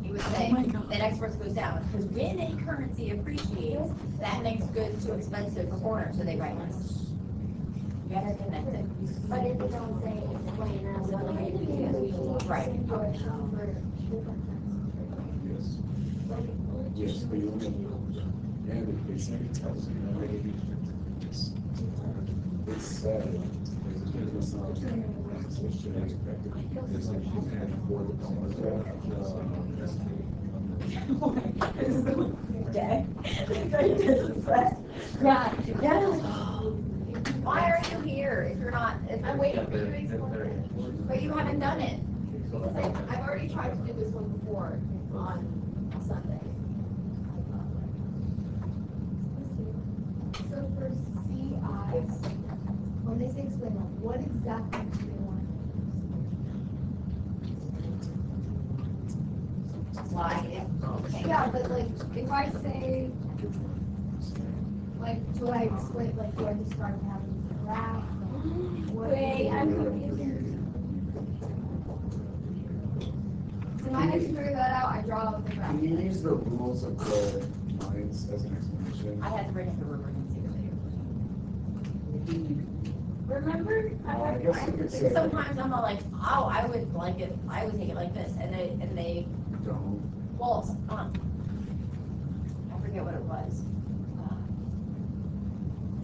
You would say that exports goes down because when a currency appreciates, that makes goods too expensive for foreigners, so they write less. You have to connect it. But if you don't say explain, that's what I do. Right. Yes, but you only. Yeah, but they say it tells you that it's sad. It's not. It's should expect it. It's like you can't afford Yeah, yeah. Why are you here if you're not, if I'm waiting for you to explain. but you haven't done it? I've already tried to do this one before on Sunday. So for CIs, when they say explain, what exactly do they want? Why? Yeah, but like, if I say, like, do I explain, like, do I describe what happens in the graph? Wait, I'm confused. So when I have to figure that out, I draw up the graph. Can you use the rules of the lines as an explanation? I had to bring up the rubric and see what they do. Remember, I guess you could say. Sometimes I'm like, oh, I would like it, I would take it like this, and they, Don't. well, I forget what it was.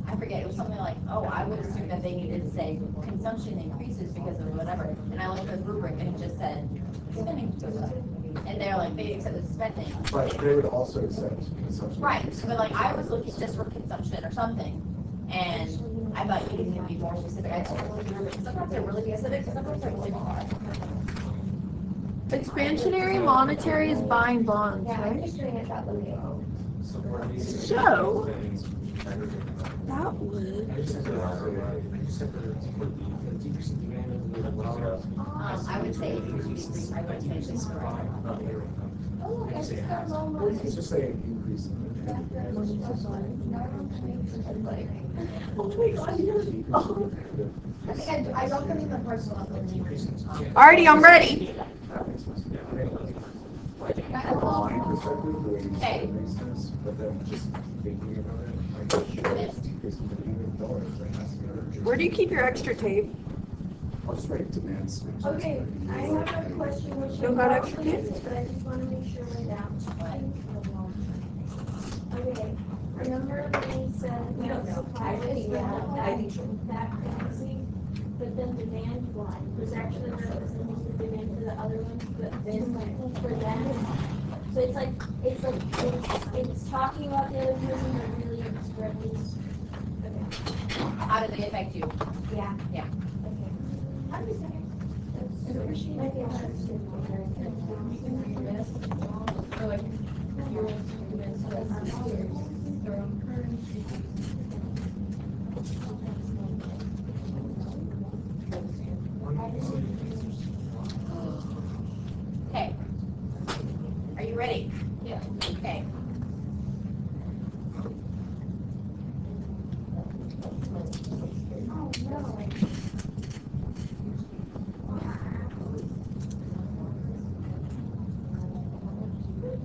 I forget, it was something like, oh, I would assume that they needed to say consumption increases because of whatever, and I looked at the rubric and it just said spending goes up. And they're like, they accepted spending. But they would also accept consumption. Right, but like I was looking just for consumption or something, and I thought you needed to be more specific. I just really do, sometimes they're really specific, sometimes they're really hard. Expansionary monetary is buying bonds, yeah, I'm right? just doing it that way. So, that would. I would say, I would change this around. Oh, I just got low Or you money. could just say an increase in the I think I wrote them in the personal. Alrighty, I'm ready. line perspective, the way you Okay. say it makes sense, but then just thinking about it, like, sure, it's decreasing the $100, that has to be under. Where do you keep your extra tape? I'll just write demands. Okay, I have a question which You is got not extra related, but I just want to make sure we're down. Okay, remember when we said We don't know. supply was I think so. that crazy, but then demand one was actually representing the demand for the other ones, but then for them. So it's talking about the other person, but really it's directly. Okay. How do they affect you? Yeah. Yeah. Okay. I'm just saying. That's appreciate it. Okay. Are you ready? Yeah. Okay. Oh, no.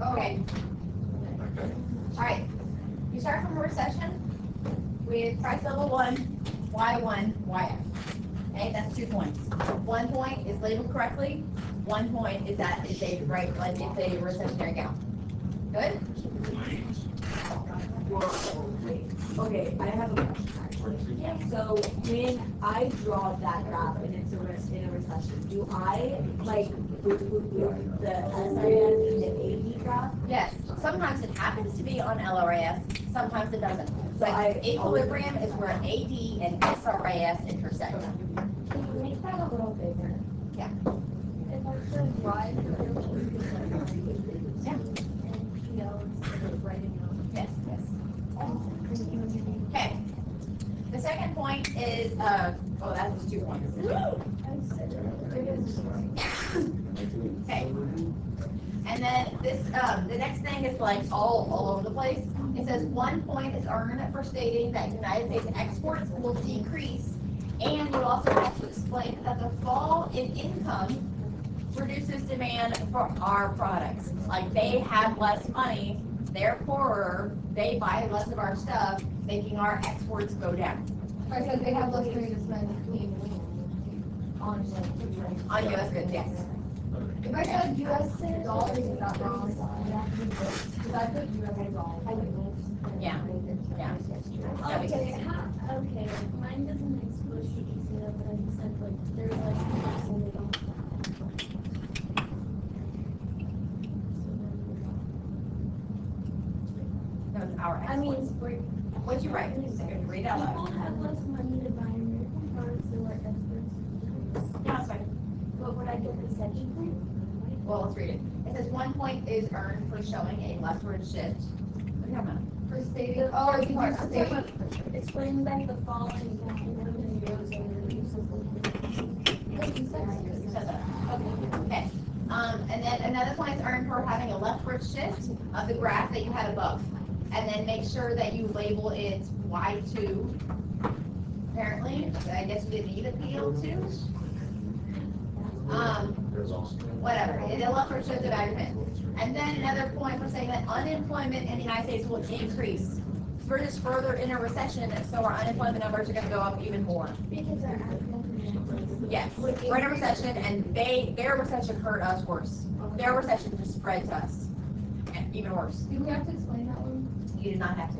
Okay. All right. You start from a recession with price level 1, Y1, YF. Okay, that's 2 points. 1 point is labeled correctly. 1 point is that it's a right, like it's a recessionary gap. Good? Okay, I have a question actually. So when I draw that graph and it's in a recession, do I like put the SRS and the AD graph? Yes. Sometimes it happens to be on LRAS, sometimes it doesn't. So Like equilibrium is where AD and SRAS intersect. Can you make that a little bigger? Yeah. If I said Y, Yeah. and PL instead of writing out. Yes, yes. Okay. The second point is, oh, that was 2 points. Okay. And then this, the next thing is like all over the place. It says 1 point is earned for stating that United States exports will decrease, and you also have to explain that the fall in income reduces demand for our products. Like they have less money, they're poorer, they buy less of our stuff, making our exports go down. I said they have less money to spend on U.S. goods, yes. If I said US dollars, is that wrong? Because I put US dollars. Yeah. Yeah. That makes Okay, sense. okay, mine doesn't explicitly say that, but I just said like, there's like, so they don't. That was our I mean, exports. we're. What'd you write? Read it out People loud. have less money to buy American products than what experts. Yeah, it's fine. But would I get the second point? Well, let's read it. It says 1 point is earned for showing a leftward shift. What are you talking about? For stating, oh, you can just state. Explain that the fall in income and euros and You said that. Okay. And then another point is earned for having a leftward shift of the graph that you had above. And then make sure that you label it Y2. Apparently, I guess we didn't need a PL2. whatever, the Leffler shift of aggregate. And then another point, we're saying that unemployment in the United States will increase. We're just further in a recession, so our unemployment numbers are gonna go up even more. Because our African Yes, we're in a recession, and their recession hurt us worse. Their recession just spread to us, and even worse. Do we have to explain that one? You did not have to.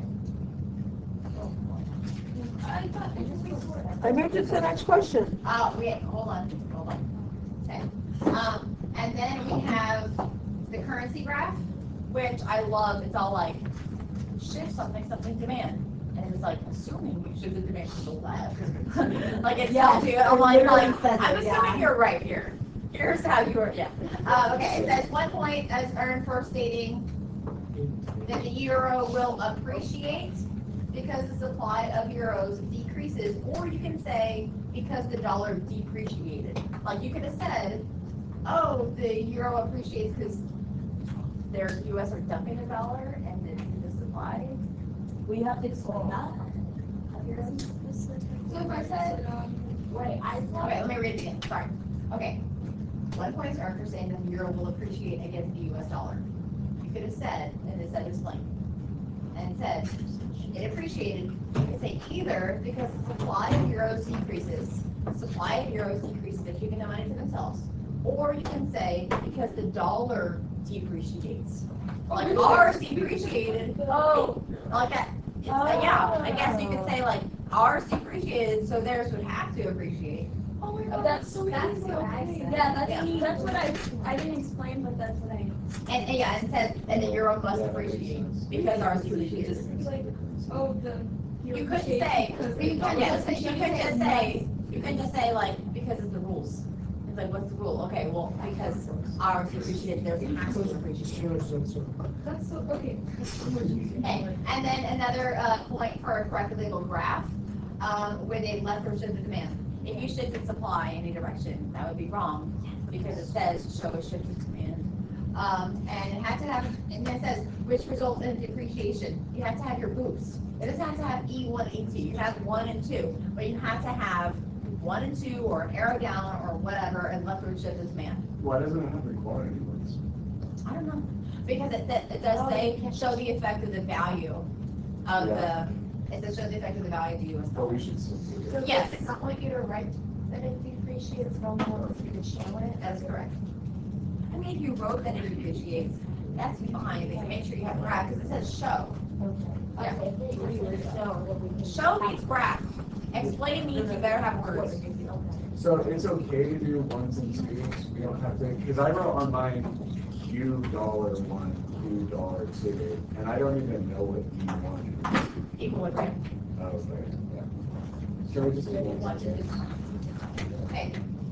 I thought it just makes more. I moved it to the next question. Hold on. Okay. And then we have the currency graph, which I love. It's all like shift something demand. And it's like, assuming we shift the demand to the left. Like it's tells you, I'm like, I'm assuming you're right here. Here's how you are, yeah. Okay, it says 1 point is earned for stating that the euro will appreciate because the supply of euros decreases, or you can say because the dollar depreciated. Like you could have said, oh, the euro appreciates because their U.S. are dumping the dollar and the supply. We have to explain that. So if I said, Wait, okay, let me read it again. Sorry. Okay. 1 point is earned for saying that the euro will appreciate against the U.S. dollar. You could have said, and it said explain, and it said it appreciated. You could say either because the supply of euros decreases, they're keeping the money to themselves, or you can say because the dollar depreciates. Like ours depreciated. Oh, like that. Yeah, I guess you could say like ours depreciated, so theirs would have to appreciate. oh my God, That's what I said. that's what I didn't explain, but that's what I. And yeah, it says, and the euro must appreciate because ours depreciates. It's like, oh, You could say, you can just say like, because of the rules. It's like, what's the rule? Okay, well, because ours depreciated, theirs has to appreciate. that's so, okay. Okay, and then another point for a correctly labeled graph, with a left or shift of demand. If you shifted supply in any direction, that would be wrong, because it says show a shift of demand. And it has to have, and then it says, which results in depreciation. You have to have your boost. It doesn't have to have E1, E2. You have 1 and 2, but you have to have 1 and 2, or an arrow down, or whatever, and left or shift of demand. Why doesn't it have equality words? I don't know, because it does say show the effect of the value of it says show the effect of the value of the U.S. But dollar. we should simply. So Yes. it's not like you're right that it depreciates no more if you could show it. That's correct. I mean, if you wrote that it depreciates, that's fine, but make sure you have a graph, because it says show. Yeah. Show means graph. Explain means you better have words. So it's okay to do 1s and 2s. We don't have to, because I wrote on mine $1, $2, and I don't even know what E1 is. Equal with right. Okay, yeah. Should we just do 1s and 2s? Okay.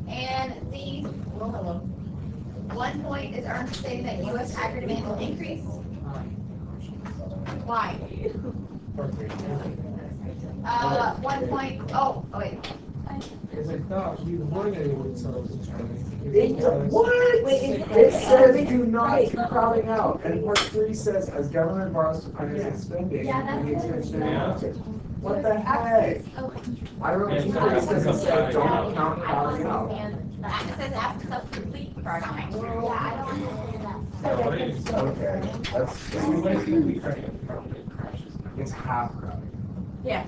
And the 1 point is earned for stating that U.S. aggregate demand will increase. Why? 1 point. Oh wait. Because I thought we were going to What? It says do not keep crowding out. And part 3 says as government borrows to finance its spending, Yeah, we that's need to it. extend. What the heck? I wrote 2 because it said don't count crowding out. It says absence of complete crowding out. Yeah, I don't understand that. Okay, it's half crowding. Yeah.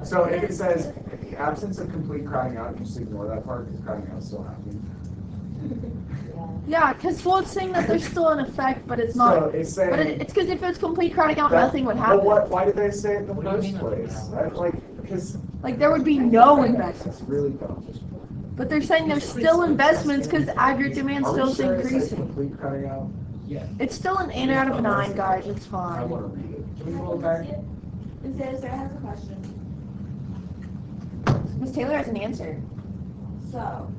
So if it says absence of complete crowding out, you just ignore that part because crowding out is still happening. Yeah, because it's saying that there's still an effect, but it's So not. it's saying. But it's because if it's complete crowding out, that- nothing would Well, happen. why did they say it in the What do you first mean place? Because Like there would be no investments. it's really dumb. But they're saying there's still investments because aggregate demand Are we still sure it says increasing. complete crowding out? It's still an 8 out of 9, guys. It's I fine. want to read it. Can we go back? Sarah has a question. Miss Taylor has an answer. So.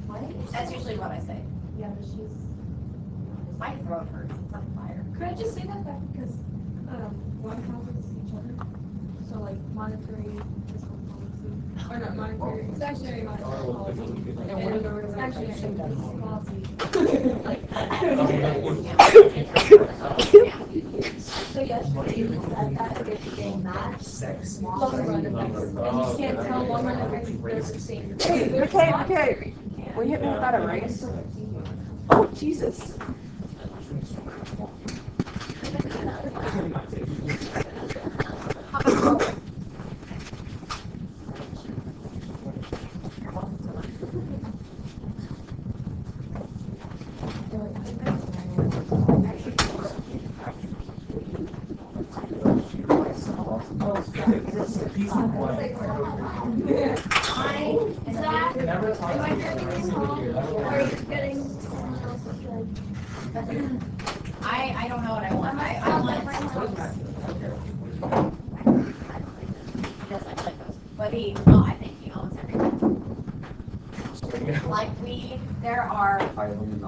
What? That's usually what I say. Yeah, but she's. My throat hurts. It's on fire. Could I just say that because, one conflicts each other? So like monetary, fiscal policy, or not monetary, it's actually monetary policy. And it's actually fiscal policy. So yesterday you said that it's getting matched. Long run. And you can't tell long run if it's the same. Okay. Will you hit me with that erase? Oh, Jesus. I don't know what I want. I want. But I think he owns everything. Like there are thousands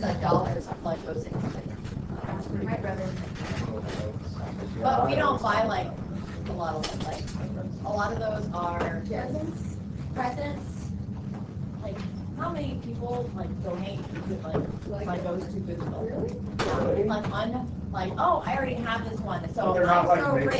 of dollars of Legos in it. My brother. But we don't buy like a lot of them. Like a lot of those are presents. Like how many people like donate like Legos to Goodwill? Really? Like oh I already have this one, so They're I'm not so like rich.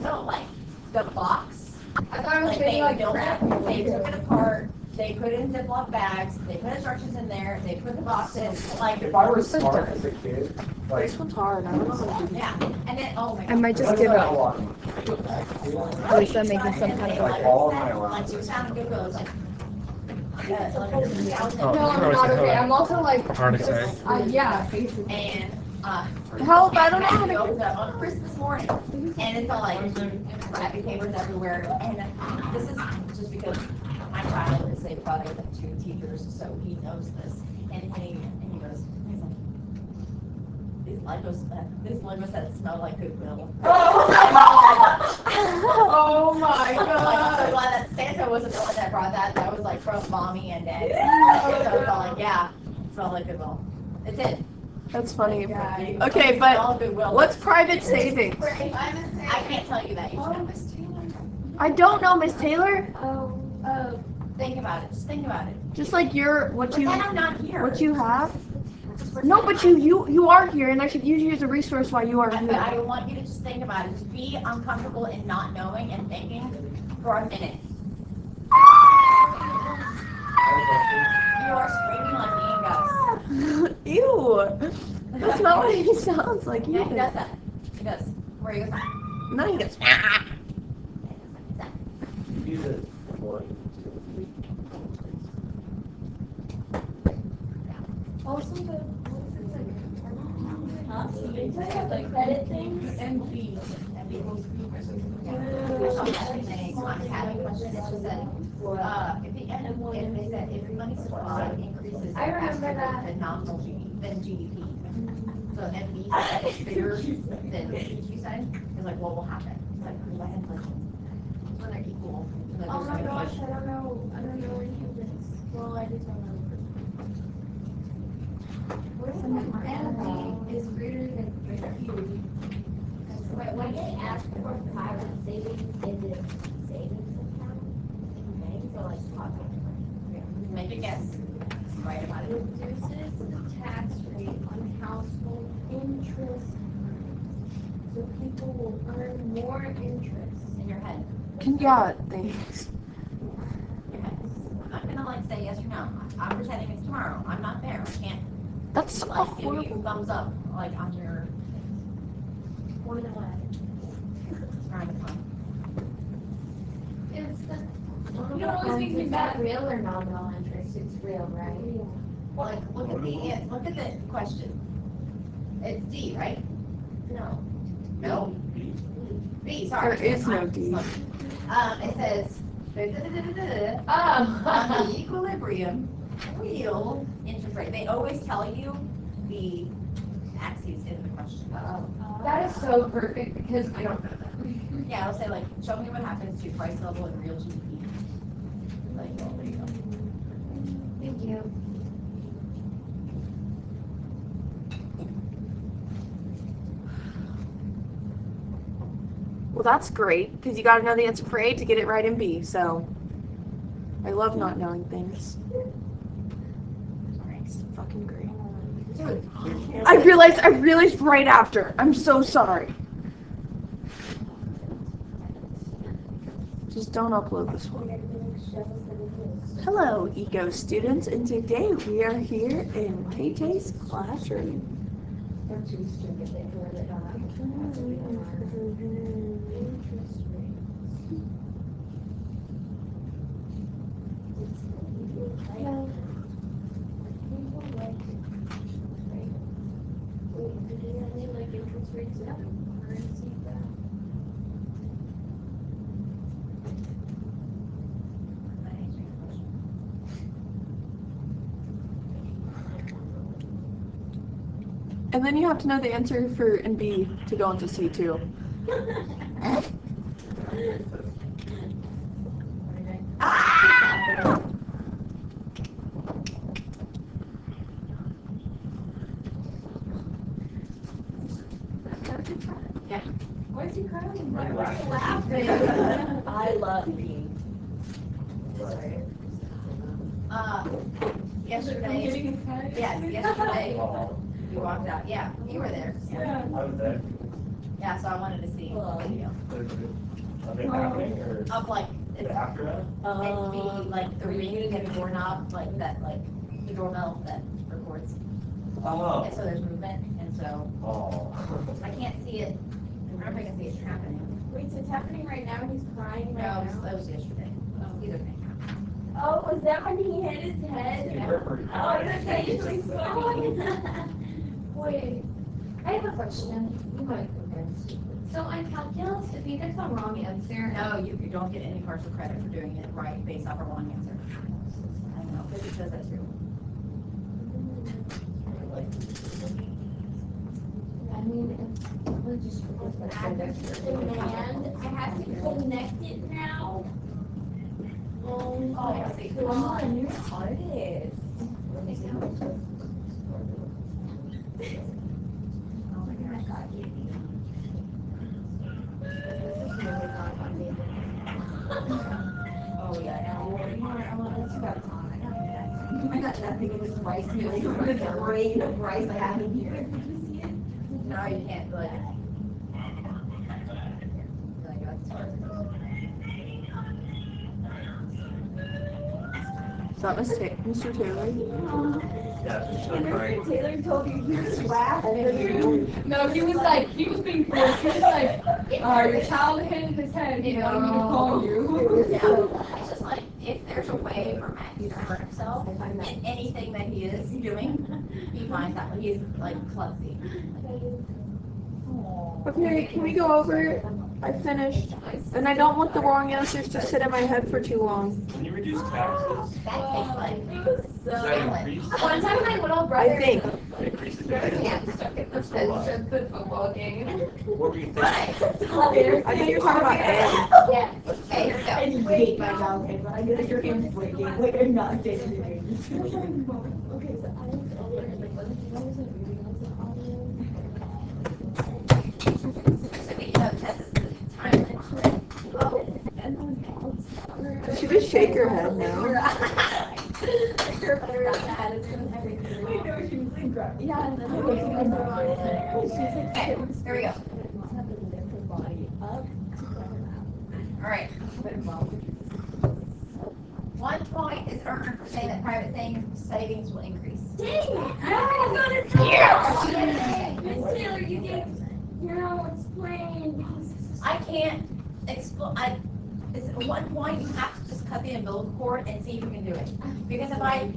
No, like the box. I thought it was Like getting they like built crap. it, they took it apart, they put it in Ziploc bags, they put instructions in there, they put the box in, like. If I was smart as a kid, like. This one's hard. I don't know how to do this. Yeah, and then, oh my god. I might just that's give not up. a lot of money. Lisa making some kind of Like all of my Like allowance. you found Goodwill, it's like. Yeah, it's like Oh, No, I'm not okay. I'm also like, Hard to say. yeah, basically. and, Help, I don't know how we to. opened up on Christmas morning, and it's all like wrapping papers everywhere, and this is just because my child is a product of two teachers, so he knows this, and he goes, he's like, these Legos that smell like Goodwill. Oh my I'm so glad that Santa wasn't the one that brought that. That was like from mommy and daddy. So it's all like, yeah, it smelled like Goodwill. It's it. That's funny. Yeah. Okay, It but smelled Goodwill. what's private savings? I can't tell you that. You should know this. I don't know, Miss Taylor. Think about it. Just think about it. Just like what Pretend I'm not here. you have. No, but you are here, and I should use you as a resource while you are But here. I want you to just think about it. Just be uncomfortable in not knowing and thinking for a minute. You are screaming like me and Gus. Ew. That's not what he sounds like Yeah, he either. does that. He does. Where he goes. No, he goes. Use it for. Also, the credit things and fees. If money supply increases faster than nominal GDP, than GDP. So then B said it's bigger than you said, it's like, what will happen? It's like, what inflation? When they're equal. then Oh there's my no gosh, inflation. I don't know any of this. Well, I just don't know. Envy is greater than fear. When they ask for private savings, is it savings account in banks or like pocket? Make a guess. Right about it. Reduces the tax rate on household interest. So people will earn more interest. In your head. Yeah, thanks. Your head. I'm not gonna like say yes or no. I'm pretending it's tomorrow. I'm not there. I can't That's so like give you horrible. thumbs up like on your One and one. trying to find. You don't always think it's that real or nominal interest, it's real, right? Like look at the question. It's D, right? No. No. B, sorry. There is no D. It says on the equilibrium real interest rate. They always tell you the axes in the question. That is so perfect because I don't know that. Yeah, I'll say like, show me what happens to price level and real GDP. Like, well, there you go. Thank you. Well, that's great because you got to know the answer for A to get it right in B. So I love not knowing things. It's fucking great. I realized right after. I'm so sorry. Just don't upload this one. Hello, Eco students, and today we are here in KJ's classroom. And then you have to know the answer for in B to go into C2. Why is he crying? Why are you Laughing. I love being. Yesterday, Hitting his head? yes, yesterday, you walked out, yeah, you were there. Yeah. I was there. Yeah, so I wanted to see the video Are they happening or is of like, it it's, after that? it'd be like the ringing of the doorknob, like that, like the doorbell that records. Oh. And so there's movement, and so Oh. I can't see it, I don't know if I can see it happening. Wait, so it's happening right now and he's crying No, right that was yesterday. Either thing. now? Oh, was that when he hit his head? Oh, the face was swelling. Wait, I have a question. You might So on calculus, if you get the wrong answer, No, you don't get any partial credit for doing it right based off a wrong answer. I don't know, physics says that too. I mean, we'll just demand, I have to connect it now. Oh, I see. I'm a new artist. Oh, yeah. I got nothing in this rice meal. It's a rain of rice I have in here. No, you can't, like. Is that Mr. Taylor? Yeah. Taylor told you you just laugh and No, he was being forced. He was like, your child hit his head. He wanted me to call you. Yeah, it's just like, if there's a way for Matthew to hurt himself in anything that he is doing, he finds out he's like clumsy. Okay, can we go over it? I finished. And I don't want the wrong answers to sit in my head for too long. Can you reduce taxes? That takes like, Does that increase? One time my little brother. I think. It increases His taxes? hand stuck in the fence of the football game. What were you thinking? I think you're talking about Ed. Yeah. okay, here we go. and you hate my mouth, but I know your hand's breaking. Like, I'm not taking it. Okay, so I was over, like, what was it reading on the audio? So we know this is the time limit. Oh, and then She just shake her head now. her better at that is when everything. Wait, no, she was like, Yeah, and then she was on it. She's like, Okay, here we go. have to lift her body up. All right. 1 point is earned for saying that private savings will increase. dang it! I got it here! Miss Taylor, you didn't, explain. I can't explain. It's at 1 point you have to just cut the umbilical cord and see if you can do it. Because if I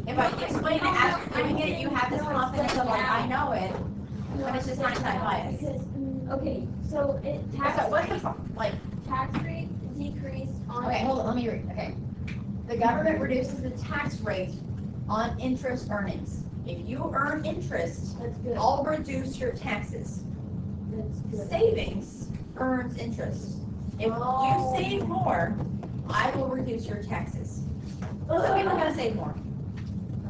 explain it after doing it, you have this confidence of like I know it, but it's just hindsight bias. Because, okay, so it So what's the like? tax rate decreased on. Okay, hold on. Let me read. Okay, the government reduces the tax rate on interest earnings. If you earn interest, That's good. I'll reduce your taxes. That's good. Savings earns interest. If you save more, I will reduce your taxes. So people are gonna save more.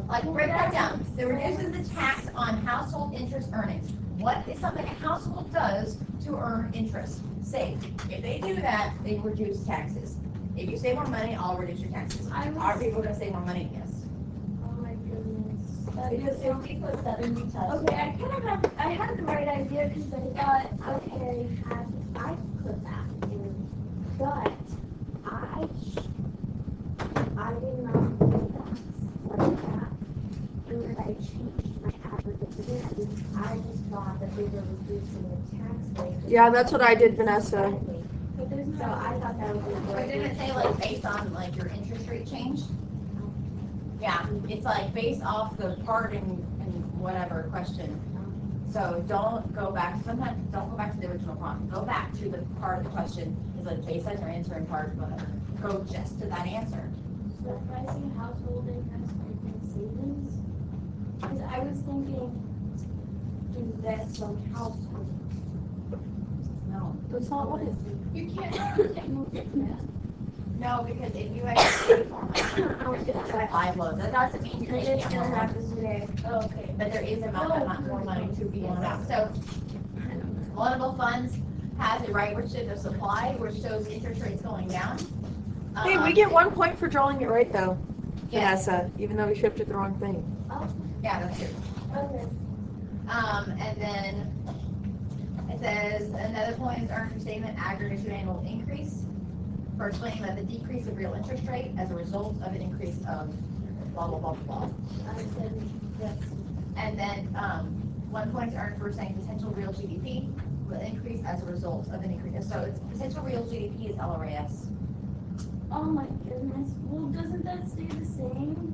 Like, break that down. It reduces the tax on household interest earnings. What is something a household does to earn interest? Save. If they do that, they reduce taxes. If you save more money, I'll reduce your taxes. Are people gonna save more money? Yes. Oh my goodness. Because 50 plus 70 touchdowns. Okay, I had the right idea because I thought, okay, I put that in, but I I did not do that. And I changed my application. I just thought that they were reducing the tax rate. Yeah, that's what I did, Vanessa. But there's no, I thought that would be But great. didn't it say like based on like your interest rate change? Yeah, it's like based off the part in whatever question. So don't go back, sometimes don't go back to the original prompt. Go back to the part of the question, it's like based on your answering part, whatever. Go just to that answer. So if I see household income, I think savings. Because I was thinking invest on household. No. That's not what it is. You can't. No, because if you actually five loads, that doesn't mean you're It's taking gonna more. happen today. Oh, okay. But there is amount more money to be loaned out. So loanable funds has a right which of supply, which shows interest rates going down. Hey, we get 1 point for drawing it right though, Yes. Vanessa, even though we shifted the wrong thing. Yeah, that's true. Okay. And then it says another point is earned for statement aggregate to annual increase. For explaining that the decrease of real interest rate as a result of an increase of blah, blah, blah, blah. I said yes. And then 1 point is earned for saying potential real GDP will increase as a result of an increase. So it's potential real GDP is LRAS. Oh my goodness. Well, doesn't that stay the same?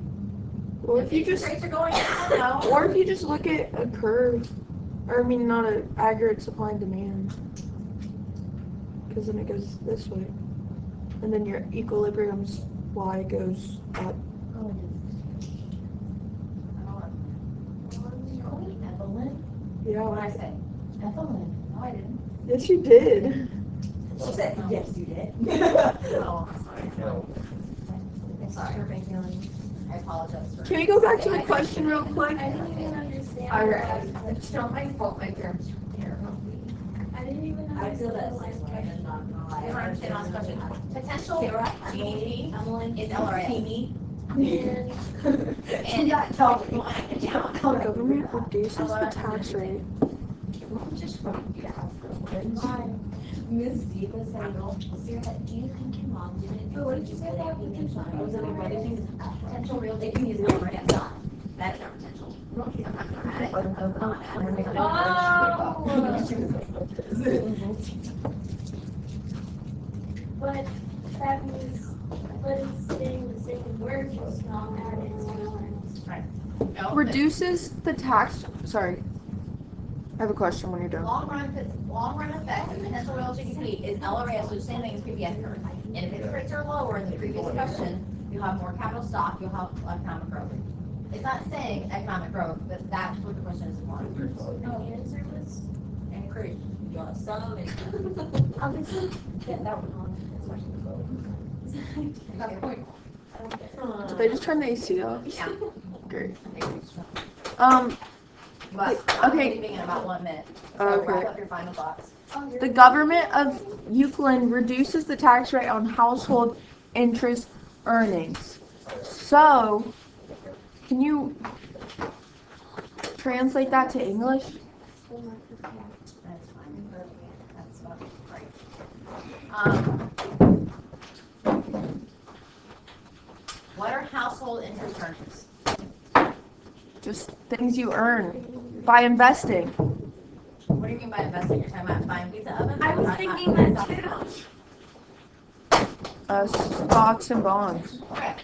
Or if you interest just, rates are going down, no. or if you just look at a curve, or I mean not an aggregate supply and demand, because then it goes this way, and then your equilibrium's y goes up. Evelyn? Yeah. What did I say? Evelyn? No, I didn't. Yes, you did. She said, yes, you did. Oh, I'm sorry. I apologize. For Can we go back to the question real quick? I didn't even understand. Alright, it's not my fault, my parents took care of me. I didn't even I understand feel the that last same way, question. I'm not gonna lie. You don't understand last question. Potential GDP is LRA. And got told. The government reduces the tax rate. Miss Diva said, Sarah, do you think your mom did it? What did you say about potential? I was like, what did you Potential real GDP is LRA. That is our potential. But that means, but it's staying the same word, just not added to No, but Reduces the tax, sorry. I have a question when you're done. long run effect of potential real GDP is LRA, so the same thing as PPS curve. And if interest rates are lower in the previous question, you'll have more capital stock, you'll have economic growth. It's not saying economic growth, but that's what the question is for. The answer was, Increase. You want some? obviously, Yeah, that one on. That's the point. Did they just turn the AC off? Yeah. Great. But I'm Okay. leaving in about 1 minute. So Okay. wrap up your final thoughts. The government of Euclid reduces the tax rate on household interest earnings. So, can you translate that to English? That's fine. That's fine. Right. What are household interest earnings? Just things you earn by investing. What do you mean by investing? You're talking about buying pizza ovens? I was thinking that too. Stocks and bonds. Okay.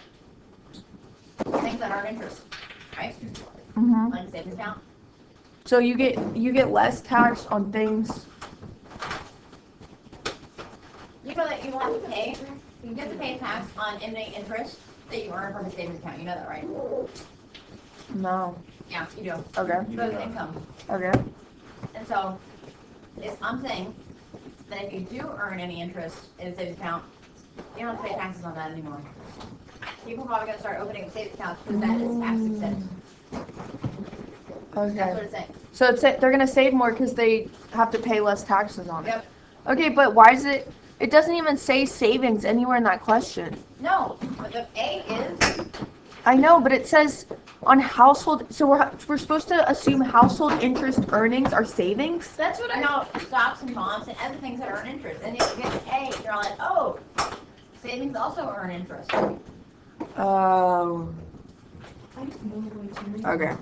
Things that aren't interest, right? Mm-hmm. Like savings account. So you get less tax on things. You know that you have to pay. You have to pay tax on ending interest that you earn from a savings account. You know that, right? No. Yeah, you do. Okay. It goes to income. Okay. And so, I'm saying that if you do earn any interest in a savings account, you don't have to pay taxes on that anymore. People are probably going to start opening savings accounts because that is tax exempt. That's what Okay. it's saying. So they're gonna save more because they have to pay less taxes on it. Yep. Okay, but why is it? It doesn't even say savings anywhere in that question. No, but the A is, I know, but it says on household. So we're supposed to assume household interest earnings are savings. that's what I know, stocks and bonds and other things that earn interest. And if you get an A, you're like, oh, Savings also earn interest. Oh. Okay.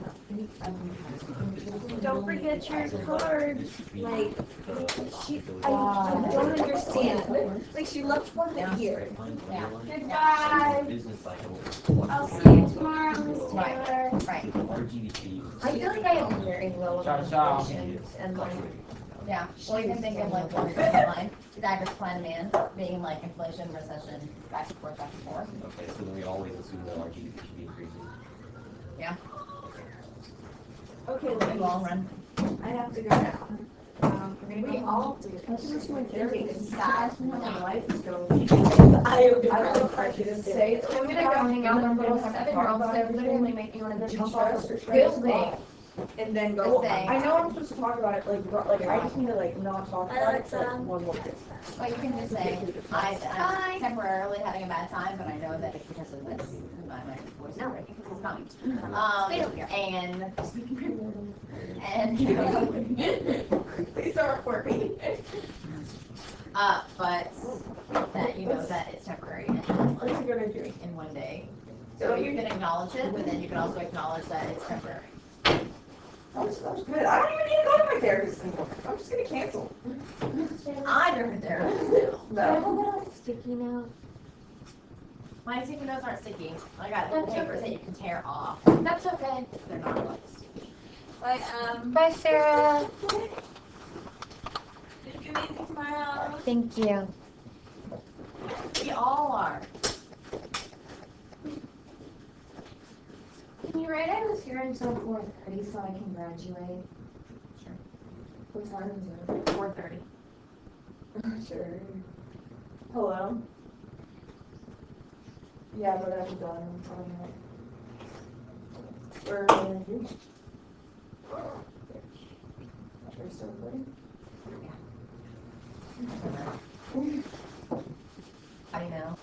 Don't forget your cards. Like, I don't understand. Like, she left one here. Yeah. Goodbye. Business cycle. I'll see you tomorrow, Miss Right. Taylor. Right. Our GDP. I feel like I have very low emotions and like, Yeah. Well, you can think of like one line. Dagger's plan man being like inflation, recession, back and forth, back and forth. Okay, so then we always assume that our GDP should be increasing. Yeah. Okay, In the long run. I have to go now. We all do. It's sad when my life is going. I don't know if I should say it. I'm gonna go hang out with our little 7-year-olds. They're literally making one of the t-shirts. Building. And then go. Thing. I know I'm supposed to talk about it, like I just need to like not talk about it for like one more day. Well, you can just say, I'm temporarily having a bad time, but I know that it's because of this. My voice is breaking because it's coming. And Please don't report me. but that you know that it's temporary and What's it gonna do? in one day. So you can acknowledge it, but then you can also acknowledge that it's temporary. That was good. I don't even need to go to my therapist anymore. I'm just gonna cancel. I'm a therapist now. No. Sticky note. My sticky notes aren't sticky. I got little papers that you can tear off. That's okay. They're not like sticky. Bye, Sarah. Did you meet me tomorrow? Thank you. We all are. can you write I was here until 4:30 so I can graduate? Sure. What time is 4:30. it? Sure. Hello? Yeah, but I'm done. Where are we gonna do? Are you still recording? I know.